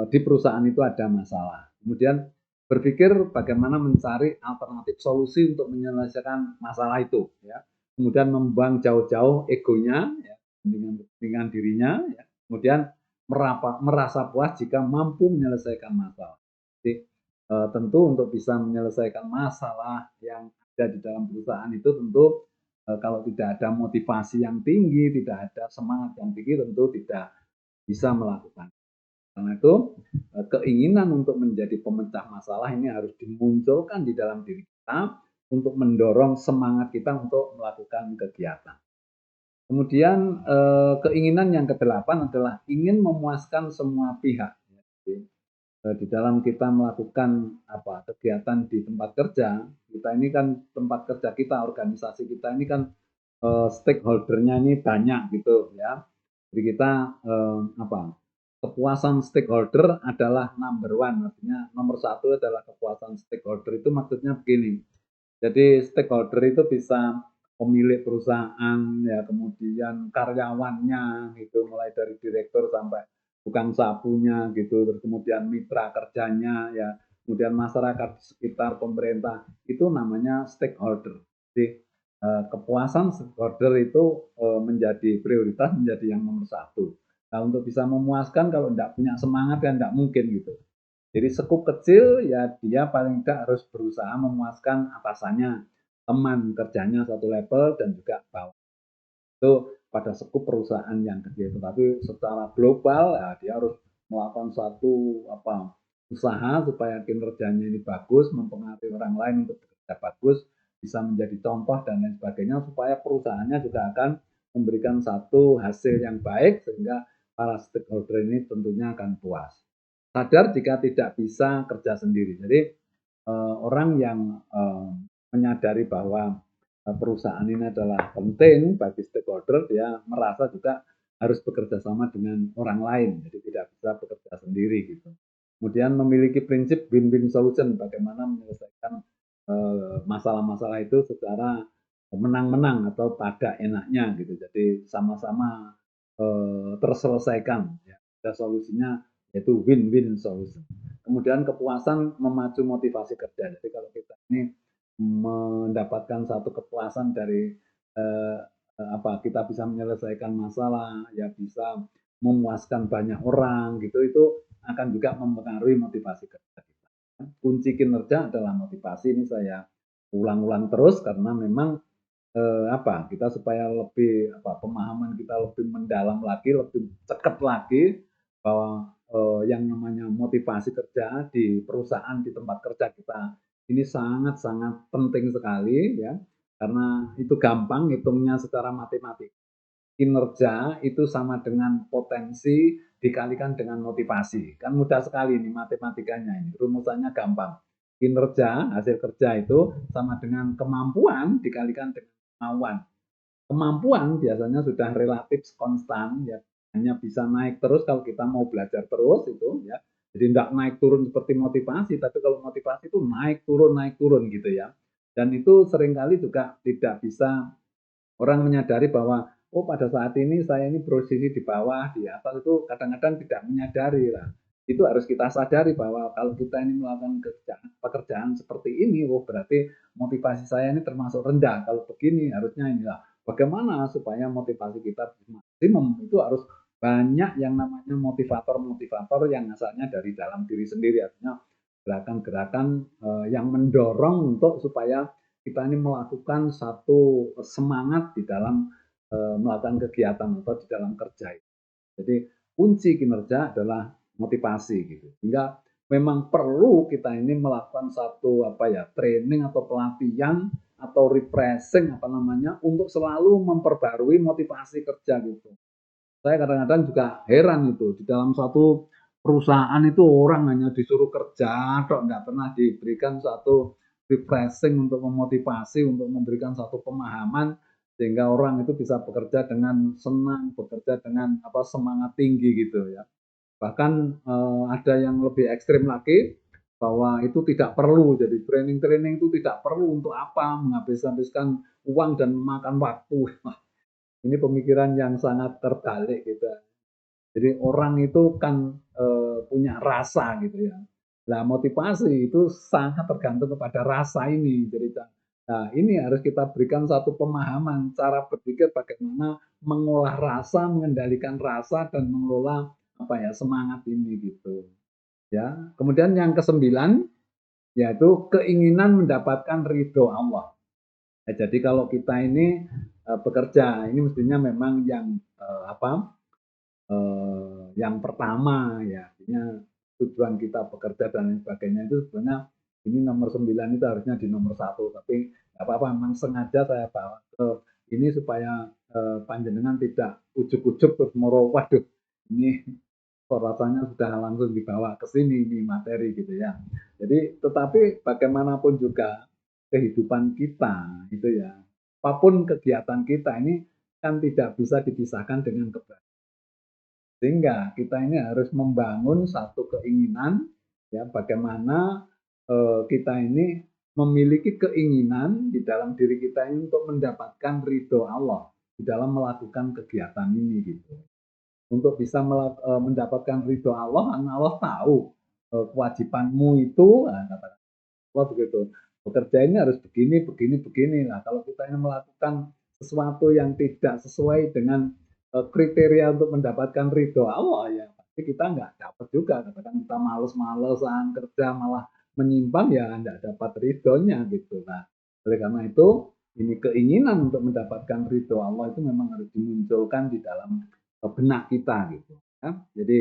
S1: di perusahaan itu ada masalah. Kemudian berpikir bagaimana mencari alternatif solusi untuk menyelesaikan masalah itu. Ya. Kemudian membuang jauh-jauh egonya, ya, dengan dirinya. Ya. Kemudian merasa puas jika mampu menyelesaikan masalah. Jadi tentu untuk bisa menyelesaikan masalah yang ada di dalam perusahaan itu tentu kalau tidak ada motivasi yang tinggi, tidak ada semangat yang tinggi, tentu tidak bisa melakukan. Karena itu keinginan untuk menjadi pemecah masalah ini harus dimunculkan di dalam diri kita untuk mendorong semangat kita untuk melakukan kegiatan. Kemudian keinginan yang kedelapan adalah ingin memuaskan semua pihak. Jadi, di dalam kita melakukan kegiatan di tempat kerja, kita ini kan tempat kerja kita, organisasi kita ini kan stakeholdernya ini banyak gitu ya. Jadi kita kepuasan stakeholder adalah number one, artinya nomor satu adalah kepuasan stakeholder itu maksudnya begini. Jadi stakeholder itu bisa pemilik perusahaan ya, kemudian karyawannya gitu, mulai dari direktur sampai tukang sapunya gitu, terus kemudian mitra kerjanya ya, kemudian masyarakat di sekitar pemerintah, itu namanya stakeholder. Jadi kepuasan stakeholder itu menjadi prioritas, menjadi yang nomor satu. Nah, untuk bisa memuaskan kalau tidak punya semangat kan tidak mungkin gitu. Jadi sekup kecil ya dia paling tidak harus berusaha memuaskan atasannya, teman kerjanya satu level dan juga bawah. Itu pada sekup perusahaan yang kecil. Tetapi secara global ya dia harus melakukan suatu usaha supaya kinerjanya ini bagus, mempengaruhi orang lain untuk bekerja bagus, bisa menjadi contoh dan lain sebagainya supaya perusahaannya juga akan memberikan satu hasil yang baik sehingga para stakeholder ini tentunya akan puas. Sadar jika tidak bisa kerja sendiri. Jadi orang yang menyadari bahwa perusahaan ini adalah penting bagi stakeholder, dia merasa juga harus bekerja sama dengan orang lain, jadi tidak bisa bekerja sendiri gitu. Kemudian memiliki prinsip win-win solution, bagaimana menyelesaikan masalah-masalah itu secara menang-menang atau pada enaknya gitu. Jadi sama-sama terselesaikan ya. Ada solusinya yaitu win-win solution. Kemudian kepuasan memacu motivasi kerja. Jadi kalau kita ini mendapatkan satu kepuasan dari eh, apa kita bisa menyelesaikan masalah, ya bisa memuaskan banyak orang gitu, itu akan juga mempengaruhi motivasi kerja kita. Kunci kinerja adalah motivasi, ini saya ulang-ulang terus karena memang apa kita supaya lebih apa pemahaman kita lebih mendalam lagi, lebih cekat lagi bahwa yang namanya motivasi kerja di perusahaan, di tempat kerja kita ini sangat-sangat penting sekali ya, karena itu gampang hitungnya secara matematik. Kinerja itu sama dengan potensi dikalikan dengan motivasi. Kan mudah sekali ini matematikanya ini, rumusannya gampang. Kinerja, hasil kerja itu sama dengan kemampuan dikalikan dengan kemauan. Kemampuan biasanya sudah relatif konstan ya, hanya bisa naik terus kalau kita mau belajar terus itu ya. Jadi tidak naik turun seperti motivasi, tapi kalau motivasi itu naik turun gitu ya. Dan itu seringkali juga tidak bisa orang menyadari bahwa oh pada saat ini saya ini posisi di bawah, di atas, itu kadang-kadang tidak menyadari lah. Itu harus kita sadari bahwa kalau kita ini melakukan pekerjaan seperti ini, oh berarti motivasi saya ini termasuk rendah. Kalau begini harusnya inilah. Bagaimana supaya motivasi kita maksimum, itu harus banyak yang namanya motivator-motivator yang asalnya dari dalam diri sendiri, artinya gerakan-gerakan yang mendorong untuk supaya kita ini melakukan satu semangat di dalam melakukan kegiatan atau di dalam kerja. Jadi kunci kinerja adalah motivasi gitu. Sehingga memang perlu kita ini melakukan satu apa ya training atau pelatihan atau refreshing apa namanya untuk selalu memperbarui motivasi kerja gitu. Saya kadang-kadang juga heran itu di dalam suatu perusahaan itu orang hanya disuruh kerja, kok nggak pernah diberikan suatu refreshing untuk memotivasi, untuk memberikan satu pemahaman sehingga orang itu bisa bekerja dengan senang, bekerja dengan apa semangat tinggi gitu ya. Bahkan ada yang lebih ekstrim lagi bahwa itu tidak perlu, jadi training-training itu tidak perlu untuk apa, menghabiskan uang dan makan waktu. Ini pemikiran yang sangat terbalik gitu. Jadi orang itu kan punya rasa gitu ya. Nah motivasi itu sangat tergantung kepada rasa ini. Jadi nah ini harus kita berikan satu pemahaman cara berpikir bagaimana mengolah rasa, mengendalikan rasa dan mengelola apa ya semangat ini gitu. Ya. Kemudian yang kesembilan yaitu keinginan mendapatkan ridho Allah. Ya, jadi kalau kita ini bekerja, ini mestinya memang yang apa yang pertama ya, artinya tujuan kita bekerja dan lain sebagainya itu sebenarnya ini nomor 9 itu harusnya di nomor satu, tapi nggak apa-apa, memang sengaja saya bawa ke ini supaya panjenengan tidak ujuk-ujuk terus moro, waduh ini kok rasanya sudah langsung dibawa ke sini ini materi gitu ya. Jadi tetapi bagaimanapun juga kehidupan kita itu ya, apapun kegiatan kita ini kan tidak bisa dipisahkan dengan keberadaan. Sehingga kita ini harus membangun satu keinginan ya bagaimana kita ini memiliki keinginan di dalam diri kita ini untuk mendapatkan ridho Allah di dalam melakukan kegiatan ini gitu. Untuk bisa mendapatkan ridho Allah, karena Allah tahu kewajibanmu itu, nah, kata Allah begitu. Bekerja ini harus begini, begini, begini. Nah, kalau kita ini melakukan sesuatu yang tidak sesuai dengan kriteria untuk mendapatkan ridho Allah ya pasti kita nggak dapat juga. Katakan kita males-malesan kerja malah menyimpang ya nggak dapat ridhonya gitu. Nah, oleh karena itu ini keinginan untuk mendapatkan ridho Allah itu memang harus dimunculkan di dalam benak kita gitu. Ya. Jadi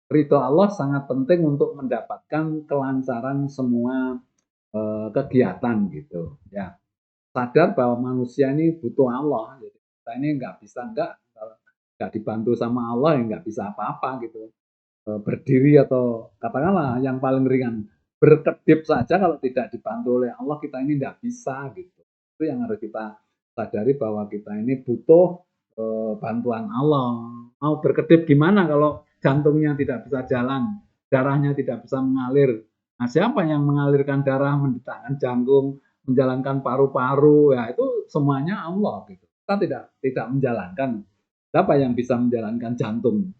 S1: ridho Allah sangat penting untuk mendapatkan kelancaran semua kegiatan gitu ya. Sadar bahwa manusia ini butuh Allah, jadi kita ini nggak bisa nggak dibantu sama Allah ya nggak bisa apa-apa gitu. Berdiri atau katakanlah yang paling ringan berkedip saja kalau tidak dibantu oleh Allah kita ini nggak bisa gitu. Itu yang harus kita sadari bahwa kita ini butuh bantuan Allah. Mau berkedip gimana kalau jantungnya tidak bisa jalan, darahnya tidak bisa mengalir. Nah, siapa yang mengalirkan darah, mendetakkan jantung, menjalankan paru-paru, ya itu semuanya Allah gitu. Kita tidak menjalankan. Siapa yang bisa menjalankan jantung?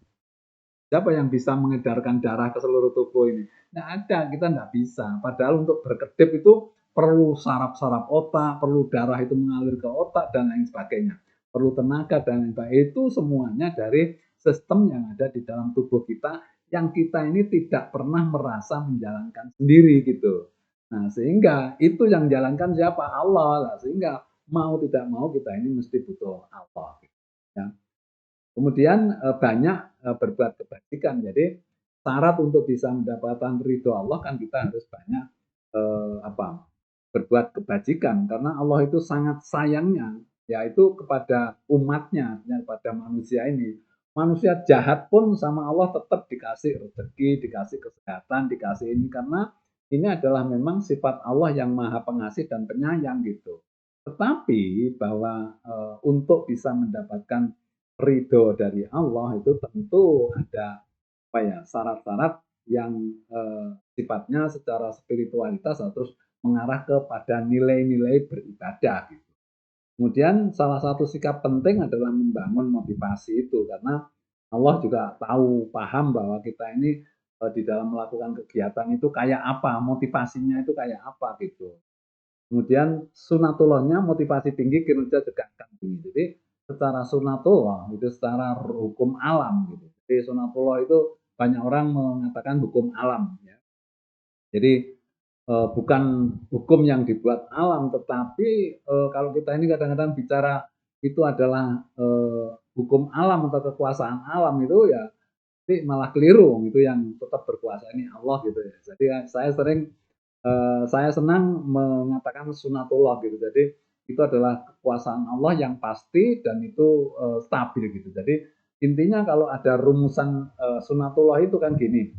S1: Siapa yang bisa mengedarkan darah ke seluruh tubuh ini? Nggak ada, kita nggak bisa. Padahal untuk berkedip itu perlu saraf-saraf otak, perlu darah itu mengalir ke otak, dan lain sebagainya. Perlu tenaga, dan lain sebagainya. Itu semuanya dari sistem yang ada di dalam tubuh kita, yang kita ini tidak pernah merasa menjalankan sendiri gitu. Nah, sehingga itu yang jalankan siapa? Allah. Nah, sehingga mau tidak mau kita ini mesti butuh Allah. Gitu. Ya. Kemudian banyak berbuat kebajikan. Jadi syarat untuk bisa mendapatkan ridho Allah kan kita harus banyak berbuat kebajikan, karena Allah itu sangat sayangnya yaitu kepada umatnya, kepada manusia ini. Manusia jahat pun sama Allah tetap dikasih rezeki, dikasih kesehatan, dikasih ini, karena ini adalah memang sifat Allah yang maha pengasih dan penyayang gitu. Tetapi bahwa untuk bisa mendapatkan ridho dari Allah itu tentu ada apa ya, syarat-syarat yang sifatnya secara spiritualitas terus mengarah kepada nilai-nilai beribadah gitu. Kemudian salah satu sikap penting adalah membangun motivasi itu, karena Allah juga tahu, paham bahwa kita ini di dalam melakukan kegiatan itu kayak apa, motivasinya itu kayak apa gitu. Kemudian sunatullahnya motivasi tinggi, kinerja juga akan tinggi. Jadi secara sunatullah itu secara hukum alam gitu. Jadi sunatullah itu banyak orang mengatakan hukum alam ya. Jadi bukan hukum yang dibuat alam, tetapi kalau kita ini kadang-kadang bicara itu adalah hukum alam atau kekuasaan alam itu ya, tapi malah keliru. Itu yang tetap berkuasa ini Allah gitu ya. Jadi saya senang mengatakan sunatullah gitu. Jadi itu adalah kekuasaan Allah yang pasti dan itu stabil gitu. Jadi intinya kalau ada rumusan sunatullah itu kan gini.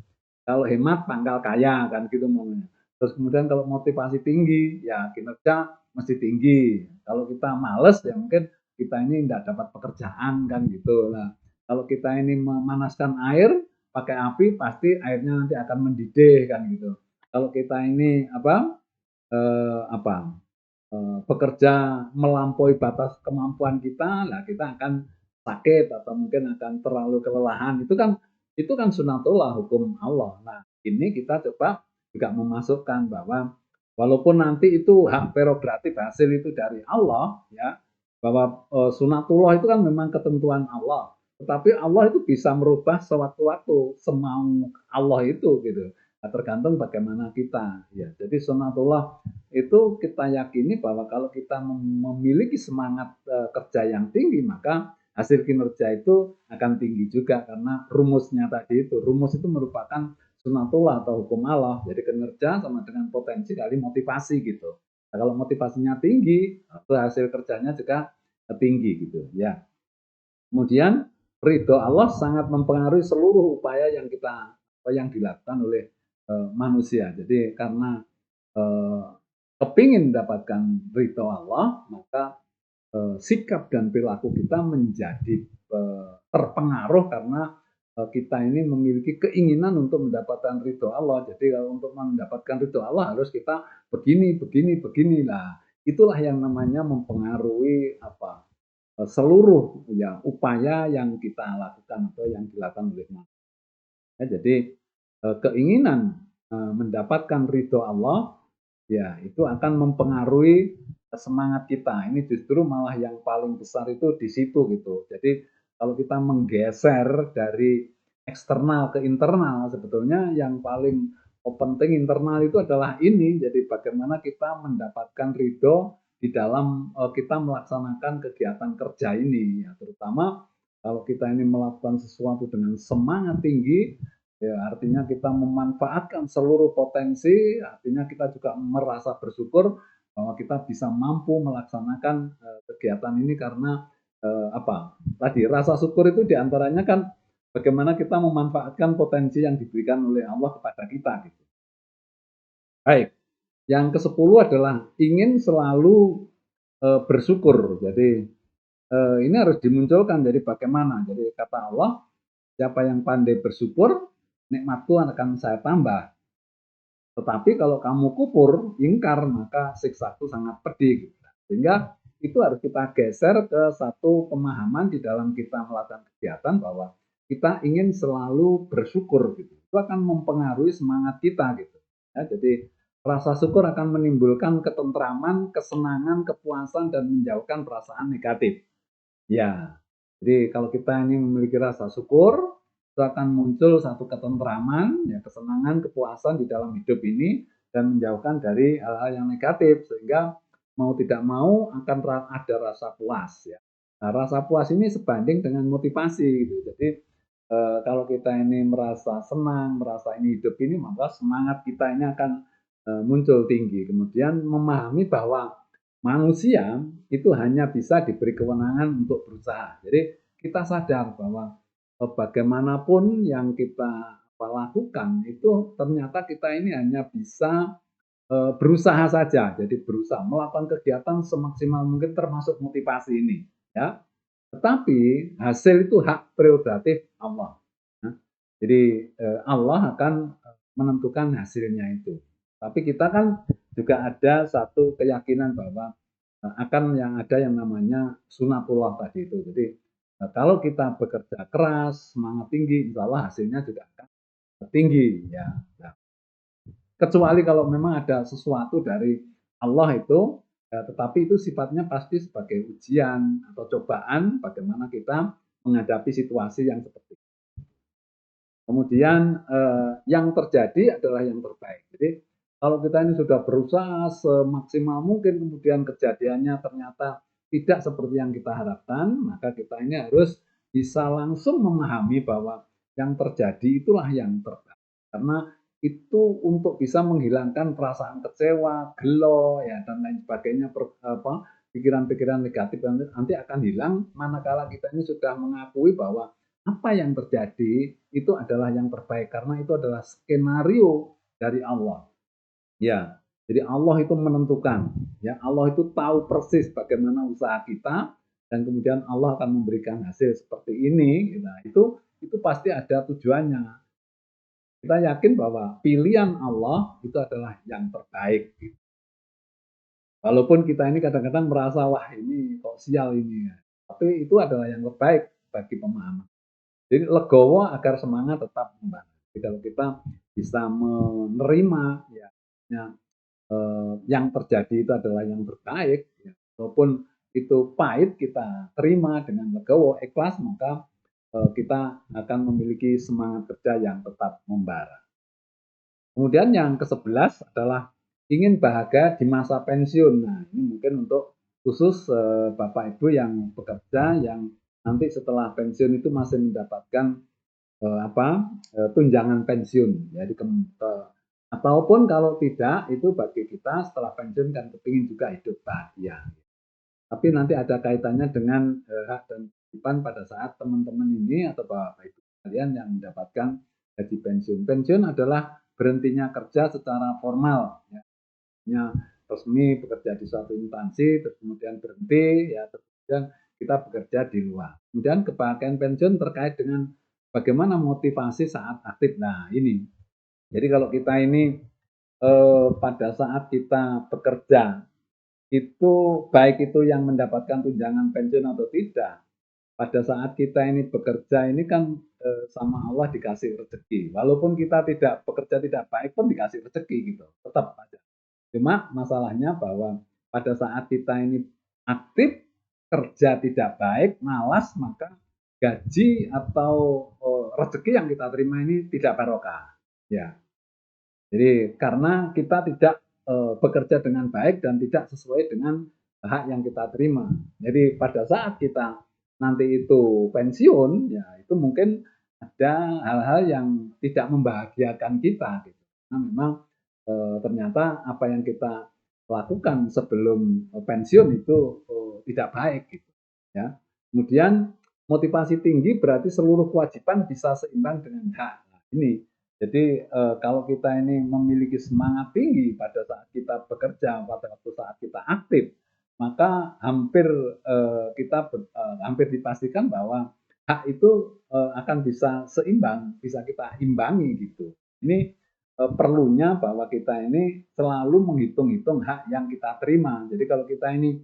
S1: Kalau hemat pangkal kaya kan gitu ngomongnya. Terus kemudian kalau motivasi tinggi ya kinerja mesti tinggi. Kalau kita males ya mungkin kita ini tidak dapat pekerjaan kan gitu. Nah, kalau kita ini memanaskan air pakai api pasti airnya nanti akan mendidih kan gitu. Kalau kita ini bekerja melampaui batas kemampuan kita, lah kita akan sakit atau mungkin akan terlalu kelelahan. Itu kan sunatullah, hukum Allah. Nah, ini kita coba juga memasukkan bahwa walaupun nanti itu hak prerogatif hasil itu dari Allah ya, bahwa sunatullah itu kan memang ketentuan Allah. Tetapi Allah itu bisa merubah sewaktu-waktu semau Allah itu gitu. Nah, tergantung bagaimana kita ya. Jadi sunatullah itu kita yakini bahwa kalau kita memiliki semangat kerja yang tinggi, maka hasil kinerja itu akan tinggi juga, karena rumusnya tadi itu. Rumus itu merupakan sunatullah atau hukum Allah. Jadi kinerja sama dengan potensi kali motivasi gitu. Nah, kalau motivasinya tinggi, hasil kerjanya juga tinggi gitu ya. Kemudian ridho Allah sangat mempengaruhi seluruh upaya yang dilakukan oleh manusia. Jadi karena eh, kepingin mendapatkan ridho Allah, maka sikap dan perilaku kita menjadi terpengaruh karena kita ini memiliki keinginan untuk mendapatkan ridho Allah. Jadi kalau untuk mendapatkan ridho Allah harus kita begini, begini, beginilah. Itulah yang namanya mempengaruhi seluruh ya upaya yang kita lakukan atau yang dilakukan oleh manusia. Ya, jadi keinginan mendapatkan ridho Allah ya itu akan mempengaruhi semangat kita. Ini justru malah yang paling besar itu di situ gitu. Jadi kalau kita menggeser dari eksternal ke internal, sebetulnya yang paling penting internal itu adalah ini. Jadi bagaimana kita mendapatkan ridho di dalam kita melaksanakan kegiatan kerja ini, ya, terutama kalau kita ini melakukan sesuatu dengan semangat tinggi, ya, artinya kita memanfaatkan seluruh potensi, artinya kita juga merasa bersyukur bahwa kita bisa mampu melaksanakan kegiatan ini karena tadi rasa syukur itu diantaranya kan bagaimana kita memanfaatkan potensi yang diberikan oleh Allah kepada kita gitu. Baik, yang ke-10 adalah ingin selalu bersyukur. Jadi ini harus dimunculkan. Jadi bagaimana? Jadi kata Allah, siapa yang pandai bersyukur, nikmat Tuhan akan saya tambah. Tetapi kalau kamu kufur, ingkar, maka siksaku sangat pedih. Gitu. Sehingga itu harus kita geser ke satu pemahaman di dalam kita melakukan kegiatan bahwa kita ingin selalu bersyukur gitu. Itu akan mempengaruhi semangat kita gitu. Ya, jadi rasa syukur akan menimbulkan ketentraman, kesenangan, kepuasan dan menjauhkan perasaan negatif. Ya, jadi kalau kita ini memiliki rasa syukur, itu akan muncul satu ketentraman, ya, kesenangan, kepuasan di dalam hidup ini dan menjauhkan dari hal-hal yang negatif sehingga mau tidak mau akan ada rasa puas ya. Nah, rasa puas ini sebanding dengan motivasi gitu. Jadi kalau kita ini merasa senang, merasa ini hidup ini maka semangat kita ini akan muncul tinggi. Kemudian memahami bahwa manusia itu hanya bisa diberi kewenangan untuk berusaha. Jadi kita sadar bahwa bagaimanapun yang kita lakukan itu ternyata kita ini hanya bisa berusaha saja. Jadi berusaha melakukan kegiatan semaksimal mungkin termasuk motivasi ini, ya. Tetapi hasil itu hak prerogatif Allah. Nah, jadi Allah akan menentukan hasilnya itu. Tapi kita kan juga ada satu keyakinan bahwa akan yang ada yang namanya sunatullah tadi itu. Jadi kalau kita bekerja keras, semangat tinggi, insya Allah hasilnya juga akan tinggi ya. Nah, kecuali kalau memang ada sesuatu dari Allah itu, ya, tetapi itu sifatnya pasti sebagai ujian atau cobaan bagaimana kita menghadapi situasi yang seperti itu. Kemudian yang terjadi adalah yang terbaik. Jadi kalau kita ini sudah berusaha semaksimal mungkin, kemudian kejadiannya ternyata tidak seperti yang kita harapkan, maka kita ini harus bisa langsung memahami bahwa yang terjadi itulah yang terbaik. Karena itu untuk bisa menghilangkan perasaan kecewa, gelo, ya dan lain sebagainya, pikiran-pikiran negatif nanti akan hilang manakala kita ini sudah mengakui bahwa apa yang terjadi itu adalah yang terbaik karena itu adalah skenario dari Allah. Ya, jadi Allah itu menentukan, ya Allah itu tahu persis bagaimana usaha kita dan kemudian Allah akan memberikan hasil seperti ini. Nah, itu pasti ada tujuannya. Kita yakin bahwa pilihan Allah itu adalah yang terbaik. Walaupun kita ini kadang-kadang merasa wah ini kok sial ini, ya. Tapi itu adalah yang terbaik bagi pemahaman. Jadi legowo agar semangat tetap membangun. Jadi kalau kita bisa menerima ya, yang terjadi itu adalah yang terbaik, ya, walaupun itu pahit kita terima dengan legowo, ikhlas, maka kita akan memiliki semangat kerja yang tetap membara. Kemudian yang ke-11 adalah ingin bahagia di masa pensiun. Nah, ini mungkin untuk khusus Bapak Ibu yang bekerja yang nanti setelah pensiun itu masih mendapatkan tunjangan pensiun. Jadi ataupun kalau tidak itu bagi kita setelah pensiun kan kepingin juga hidup bahagia. Tapi nanti ada kaitannya dengan hak dan kewajiban pada saat teman-teman ini atau Bapak Ibu kalian yang mendapatkan gaji pensiun. Pensiun adalah berhentinya kerja secara formal, ya, resmi bekerja di suatu instansi, terus kemudian berhenti, ya, terus kemudian kita bekerja di luar. Kemudian kebahagiaan pensiun terkait dengan bagaimana motivasi saat aktif. Nah, ini. Jadi kalau kita ini pada saat kita bekerja itu baik itu yang mendapatkan tunjangan pensiun atau tidak, pada saat kita ini bekerja ini kan sama Allah dikasih rezeki. Walaupun kita tidak bekerja tidak baik pun dikasih rezeki gitu, tetap aja. Cuma masalahnya bahwa pada saat kita ini aktif, kerja tidak baik, malas, maka gaji atau rezeki yang kita terima ini tidak barokah. Ya, jadi karena kita tidak bekerja dengan baik dan tidak sesuai dengan hak yang kita terima. Jadi pada saat kita nanti itu pensiun, ya itu mungkin ada hal-hal yang tidak membahagiakan kita gitu. Nah, memang ternyata apa yang kita lakukan sebelum pensiun itu tidak baik gitu ya. Kemudian motivasi tinggi berarti seluruh kewajiban bisa seimbang dengan hak. Nah, ini jadi kalau kita ini memiliki semangat tinggi pada saat kita bekerja, pada waktu saat kita aktif, maka hampir hampir dipastikan bahwa hak itu akan bisa seimbang, bisa kita imbangi gitu. Ini perlunya bahwa kita ini selalu menghitung-hitung hak yang kita terima. Jadi kalau kita ini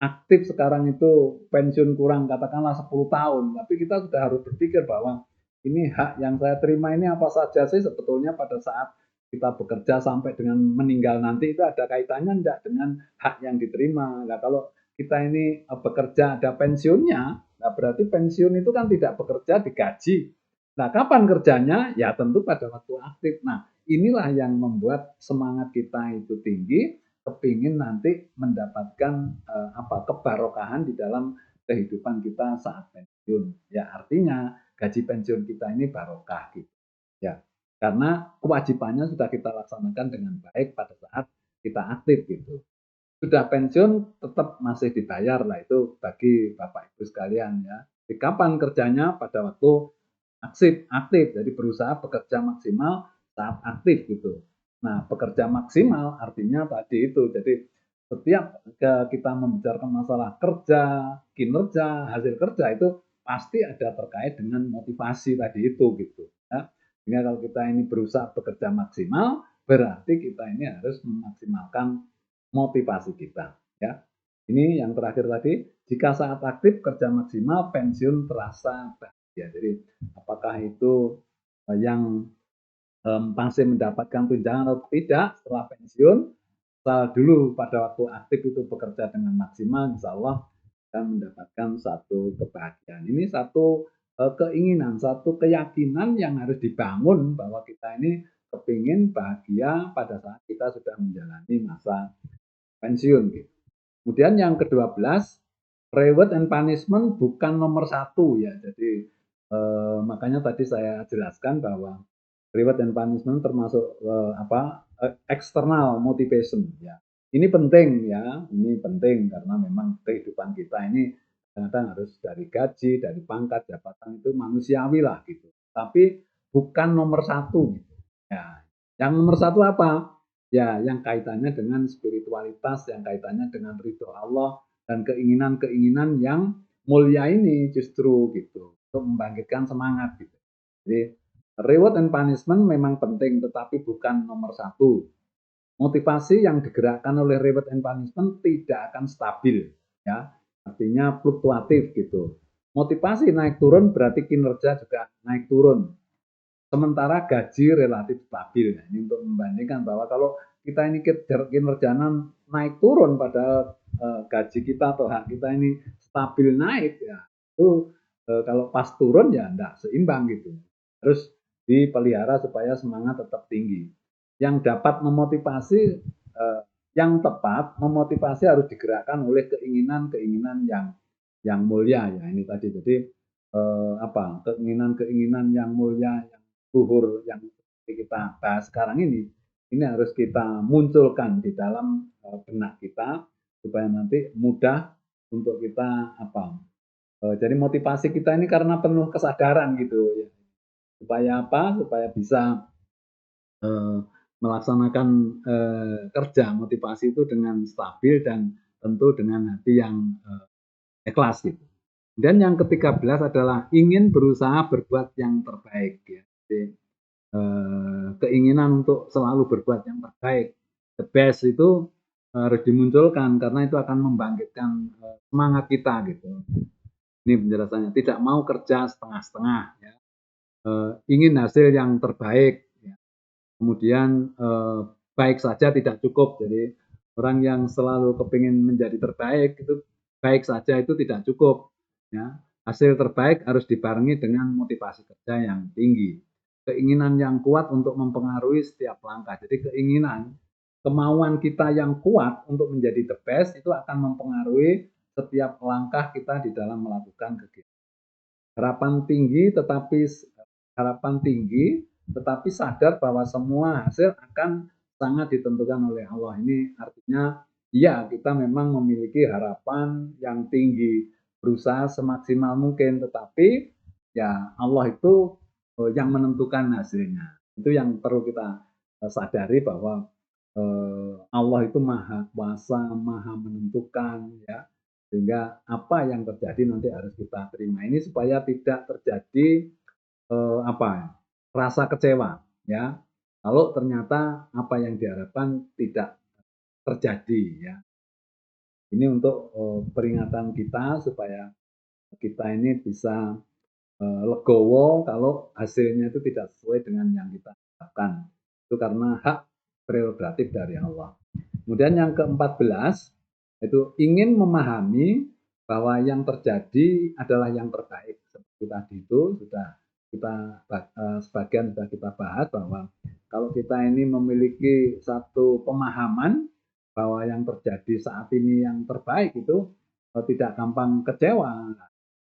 S1: aktif sekarang itu pensiun kurang katakanlah 10 tahun, tapi kita sudah harus berpikir bahwa ini hak yang saya terima ini apa saja sih sebetulnya pada saat kita bekerja sampai dengan meninggal nanti itu ada kaitannya enggak dengan hak yang diterima. Nah, kalau kita ini bekerja ada pensiunnya, nah berarti pensiun itu kan tidak bekerja digaji. Nah, kapan kerjanya? Ya tentu pada waktu aktif. Nah, inilah yang membuat semangat kita itu tinggi, kepingin nanti mendapatkan kebarokahan di dalam kehidupan kita saat pensiun. Ya artinya gaji pensiun kita ini barokah gitu. Ya, karena kewajibannya sudah kita laksanakan dengan baik pada saat kita aktif gitu. Sudah pensiun tetap masih dibayar lah itu bagi Bapak Ibu sekalian ya. Di kapan kerjanya? Pada waktu aktif. Jadi berusaha bekerja maksimal saat aktif gitu. Nah, bekerja maksimal artinya tadi itu. Jadi setiap kita membicarakan masalah kerja, kinerja, hasil kerja itu pasti ada terkait dengan motivasi tadi itu gitu. Ya. Sehingga kalau kita ini berusaha bekerja maksimal, berarti kita ini harus memaksimalkan motivasi kita. Ya. Ini yang terakhir tadi, jika saat aktif kerja maksimal, pensiun terasa bahagia. Jadi apakah itu yang masih mendapatkan tunjangan atau tidak setelah pensiun, setelah dulu pada waktu aktif itu bekerja dengan maksimal, insya Allah akan mendapatkan satu kebahagiaan. Ini satu keinginan, satu keyakinan yang harus dibangun bahwa kita ini kepingin bahagia pada saat kita sudah menjalani masa pensiun. Gitu. Kemudian yang ke-12, reward and punishment bukan nomor satu ya. Jadi makanya tadi saya jelaskan bahwa reward and punishment termasuk external motivation ya. Ini penting ya, ini penting karena memang kehidupan kita ini kadang harus dari gaji, dari pangkat, jabatan itu manusiawi lah gitu. Tapi bukan nomor satu gitu. Ya. Yang nomor satu apa? Ya, yang kaitannya dengan spiritualitas, yang kaitannya dengan ridho Allah dan keinginan-keinginan yang mulia ini justru gitu untuk membangkitkan semangat gitu. Jadi reward and punishment memang penting, tetapi bukan nomor satu. Motivasi yang digerakkan oleh reward and punishment tidak akan stabil, ya. Artinya fluktuatif gitu. Motivasi naik turun berarti kinerja juga naik turun. Sementara gaji relatif stabil. Nah, ini untuk membandingkan bahwa kalau kita ini kinerjanya naik turun pada gaji kita atau hak kita ini stabil naik, ya itu kalau pas turun ya enggak seimbang gitu. Harus dipelihara supaya semangat tetap tinggi. Yang dapat memotivasi yang tepat memotivasi harus digerakkan oleh keinginan-keinginan yang mulia ya ini tadi. Jadi keinginan-keinginan yang mulia yang luhur yang kita bahas sekarang ini harus kita munculkan di dalam benak kita supaya nanti mudah untuk kita jadi motivasi kita ini karena penuh kesadaran gitu ya. Supaya apa? Supaya bisa melaksanakan kerja motivasi itu dengan stabil dan tentu dengan hati yang ikhlas gitu. Dan yang ke-13 adalah ingin berusaha berbuat yang terbaik ya. Jadi, keinginan untuk selalu berbuat yang terbaik, the best itu harus dimunculkan karena itu akan membangkitkan semangat kita gitu. Ini penjelasannya. Tidak mau kerja setengah-setengah ya. Ingin hasil yang terbaik ya. Kemudian baik saja tidak cukup. Jadi orang yang selalu kepingin menjadi terbaik itu baik saja itu tidak cukup ya. Hasil terbaik harus dibarengi dengan motivasi kerja yang tinggi. Keinginan yang kuat untuk mempengaruhi setiap langkah. Jadi keinginan, kemauan kita yang kuat untuk menjadi the best itu akan mempengaruhi setiap langkah kita di dalam melakukan kegiatan. Harapan tinggi tetapi sadar bahwa semua hasil akan sangat ditentukan oleh Allah. Ini artinya ya kita memang memiliki harapan yang tinggi, berusaha semaksimal mungkin, tetapi ya Allah itu yang menentukan hasilnya. Itu yang perlu kita sadari bahwa Allah itu maha kuasa, maha menentukan ya. Sehingga apa yang terjadi nanti harus kita terima ini supaya tidak terjadi rasa kecewa ya. Kalau ternyata apa yang diharapkan tidak terjadi ya. Ini untuk peringatan kita supaya kita ini bisa legowo kalau hasilnya itu tidak sesuai dengan yang kita harapkan. Itu karena hak prerogatif dari Allah. Kemudian yang ke-14 itu ingin memahami bahwa yang terjadi adalah yang terbaik. Seperti tadi itu sudah kita sebagian sudah kita bahas bahwa kalau kita ini memiliki satu pemahaman bahwa yang terjadi saat ini yang terbaik itu tidak gampang kecewa.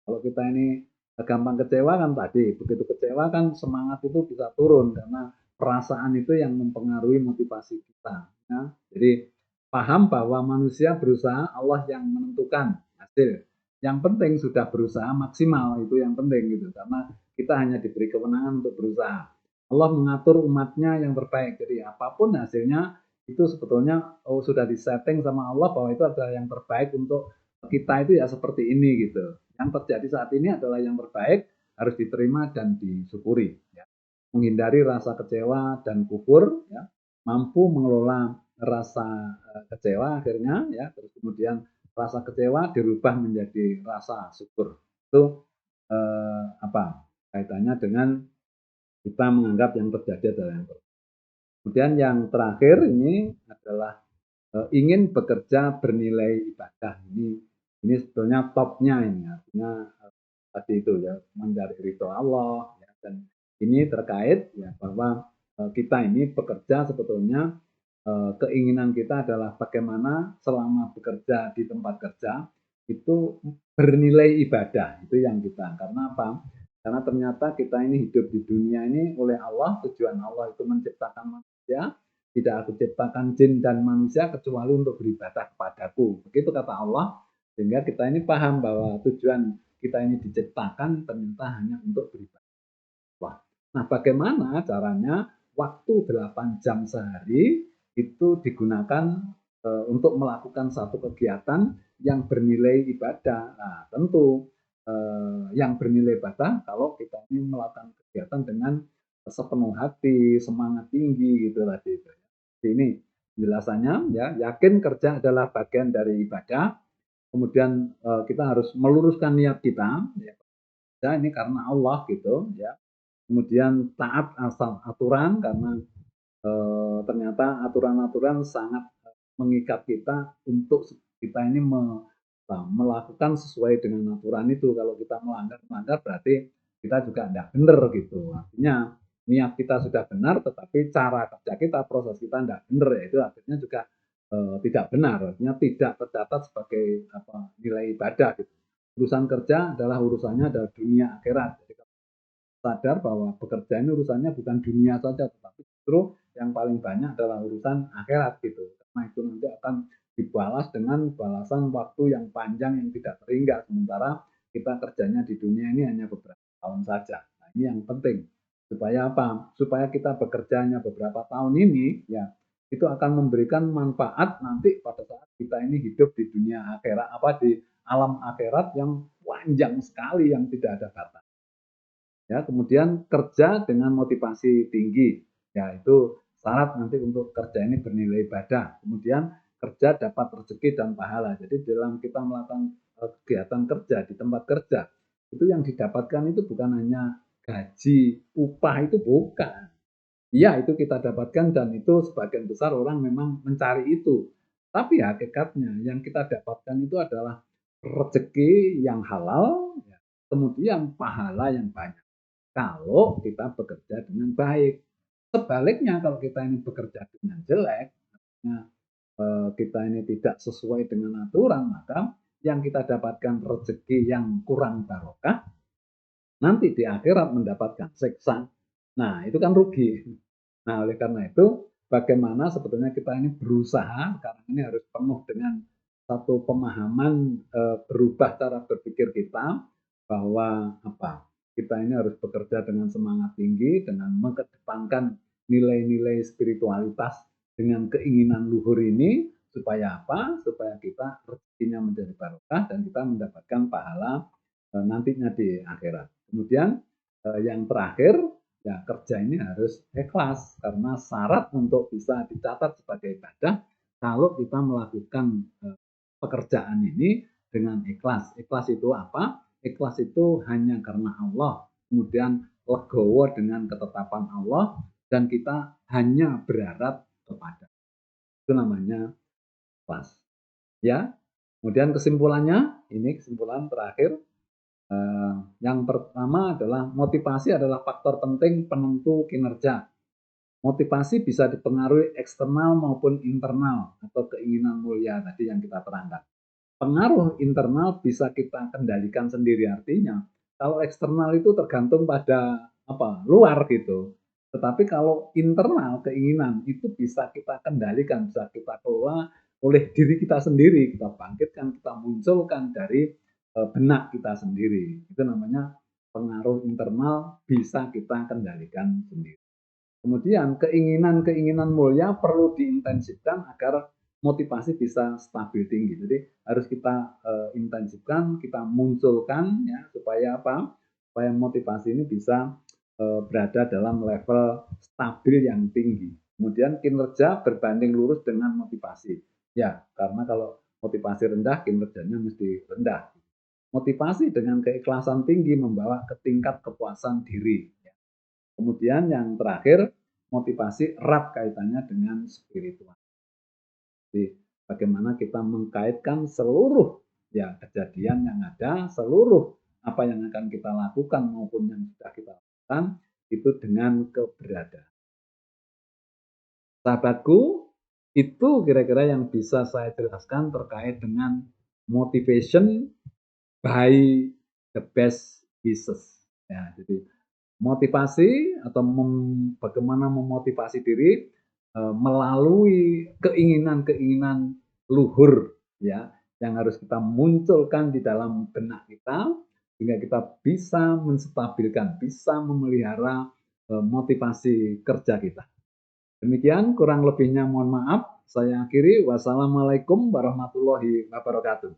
S1: Kalau kita ini gampang kecewa kan tadi, begitu kecewa kan semangat itu bisa turun karena perasaan itu yang mempengaruhi motivasi kita. Ya. Jadi paham bahwa manusia berusaha, Allah yang menentukan hasil. Yang penting sudah berusaha maksimal, itu yang penting gitu, karena kita hanya diberi kewenangan untuk berusaha. Allah mengatur umatnya yang terbaik, jadi apapun hasilnya itu sebetulnya sudah disetting sama Allah bahwa itu adalah yang terbaik untuk kita itu ya seperti ini gitu. Yang terjadi saat ini adalah yang terbaik, harus diterima dan disyukuri. Ya. Menghindari rasa kecewa dan kufur, ya. Mampu mengelola rasa kecewa akhirnya, ya. Terus kemudian rasa kecewa dirubah menjadi rasa syukur. Itu apa kaitannya dengan kita menganggap yang terjadi adalah yang terbaik. Kemudian yang terakhir ini adalah ingin bekerja bernilai ibadah. Ini sebetulnya topnya ini, artinya tadi itu ya mencari ridho Allah ya, dan ini terkait ya bahwa kita ini bekerja sebetulnya keinginan kita adalah bagaimana selama bekerja di tempat kerja itu bernilai ibadah, itu yang kita, karena apa? Karena ternyata kita ini hidup di dunia ini oleh Allah, tujuan Allah itu menciptakan manusia, tidak aku ciptakan jin dan manusia kecuali untuk beribadah kepadaku. Begitu kata Allah, sehingga kita ini paham bahwa tujuan kita ini diciptakan ternyata hanya untuk beribadah. Nah, bagaimana caranya waktu 8 jam sehari itu digunakan untuk melakukan satu kegiatan yang bernilai ibadah. Nah, tentu yang bernilai ibadah kalau kita ini melakukan kegiatan dengan sepenuh hati, semangat tinggi gitu tadi. Jadi ini penjelasannya ya, yakin kerja adalah bagian dari ibadah. Kemudian kita harus meluruskan niat kita ya, ini karena Allah gitu ya. Kemudian taat asal aturan karena ternyata aturan-aturan sangat mengikat kita untuk kita ini melakukan sesuai dengan aturan itu. Kalau kita melanggar berarti kita juga tidak benar gitu. Artinya niat kita sudah benar, tetapi cara kerja kita, proses kita tidak benar, ya itu akhirnya juga tidak benar. Artinya tidak tercatat sebagai nilai ibadah gitu. Urusan kerja adalah urusannya adalah dunia akhirat. Jadi sadar bahwa bekerja ini urusannya bukan dunia saja, tetapi justru yang paling banyak adalah urusan akhirat gitu. Karena itu nanti akan dibalas dengan balasan waktu yang panjang yang tidak terhingga. Sementara kita kerjanya di dunia ini hanya beberapa tahun saja. Nah, ini yang penting. Supaya apa? Supaya kita bekerjanya beberapa tahun ini, ya itu akan memberikan manfaat nanti pada saat kita ini hidup di dunia akhirat, di alam akhirat yang panjang sekali yang tidak ada batas. Ya, kemudian kerja dengan motivasi tinggi, ya itu syarat nanti untuk kerja ini bernilai ibadah. Kemudian kerja dapat rezeki dan pahala. Jadi dalam kita melakukan kegiatan kerja di tempat kerja, itu yang didapatkan itu bukan hanya gaji, upah itu bukan. Iya, itu kita dapatkan dan itu sebagian besar orang memang mencari itu. Tapi hakikatnya yang kita dapatkan itu adalah rezeki yang halal, ya, kemudian pahala yang banyak kalau kita bekerja dengan baik. Sebaliknya kalau kita ini bekerja dengan jelek, kita ini tidak sesuai dengan aturan, maka yang kita dapatkan rezeki yang kurang barokah, nanti di akhirat mendapatkan siksa. Nah, itu kan rugi. Nah, oleh karena itu, bagaimana sebetulnya kita ini berusaha, sekarang ini harus penuh dengan satu pemahaman berubah cara berpikir kita, bahwa kita ini harus bekerja dengan semangat tinggi, dengan mengedepankan nilai-nilai spiritualitas dengan keinginan luhur ini, supaya apa? Supaya kita rezekinya menjadi barokah dan kita mendapatkan pahala nantinya di akhirat. Kemudian yang terakhir, ya kerja ini harus ikhlas karena syarat untuk bisa dicatat sebagai ibadah kalau kita melakukan pekerjaan ini dengan ikhlas. Ikhlas itu apa? Ikhlas itu hanya karena Allah, kemudian legowo dengan ketetapan Allah, dan kita hanya berharap kepada. Itu namanya ikhlas. Ya. Kemudian kesimpulannya, ini kesimpulan terakhir. Yang pertama adalah motivasi adalah faktor penting penentu kinerja. Motivasi bisa dipengaruhi eksternal maupun internal atau keinginan mulia tadi yang kita terangkan. Pengaruh internal bisa kita kendalikan sendiri, artinya kalau eksternal itu tergantung pada luar gitu. Tetapi kalau internal keinginan itu bisa kita kendalikan, bisa kita kelola oleh diri kita sendiri, kita bangkitkan, kita munculkan dari benak kita sendiri. Itu namanya pengaruh internal bisa kita kendalikan sendiri. Kemudian keinginan-keinginan mulia perlu diintensifkan agar motivasi bisa stabil tinggi. Jadi harus kita intensifkan, kita munculkan ya supaya apa? Supaya motivasi ini bisa berada dalam level stabil yang tinggi. Kemudian kinerja berbanding lurus dengan motivasi. Ya, karena kalau motivasi rendah, kinerjanya mesti rendah. Motivasi dengan keikhlasan tinggi membawa ke tingkat kepuasan diri. Kemudian yang terakhir, motivasi erat kaitannya dengan spiritual. Jadi bagaimana kita mengkaitkan seluruh ya kejadian yang ada, seluruh apa yang akan kita lakukan maupun yang sudah kita lakukan itu dengan keberadaan. Sahabatku, itu kira-kira yang bisa saya jelaskan terkait dengan motivation by the best wishes. Ya, jadi motivasi atau bagaimana memotivasi diri melalui keinginan-keinginan luhur ya yang harus kita munculkan di dalam benak kita sehingga kita bisa menstabilkan, bisa memelihara motivasi kerja kita. Demikian kurang lebihnya mohon maaf. Saya akhiri. Wassalamualaikum warahmatullahi wabarakatuh.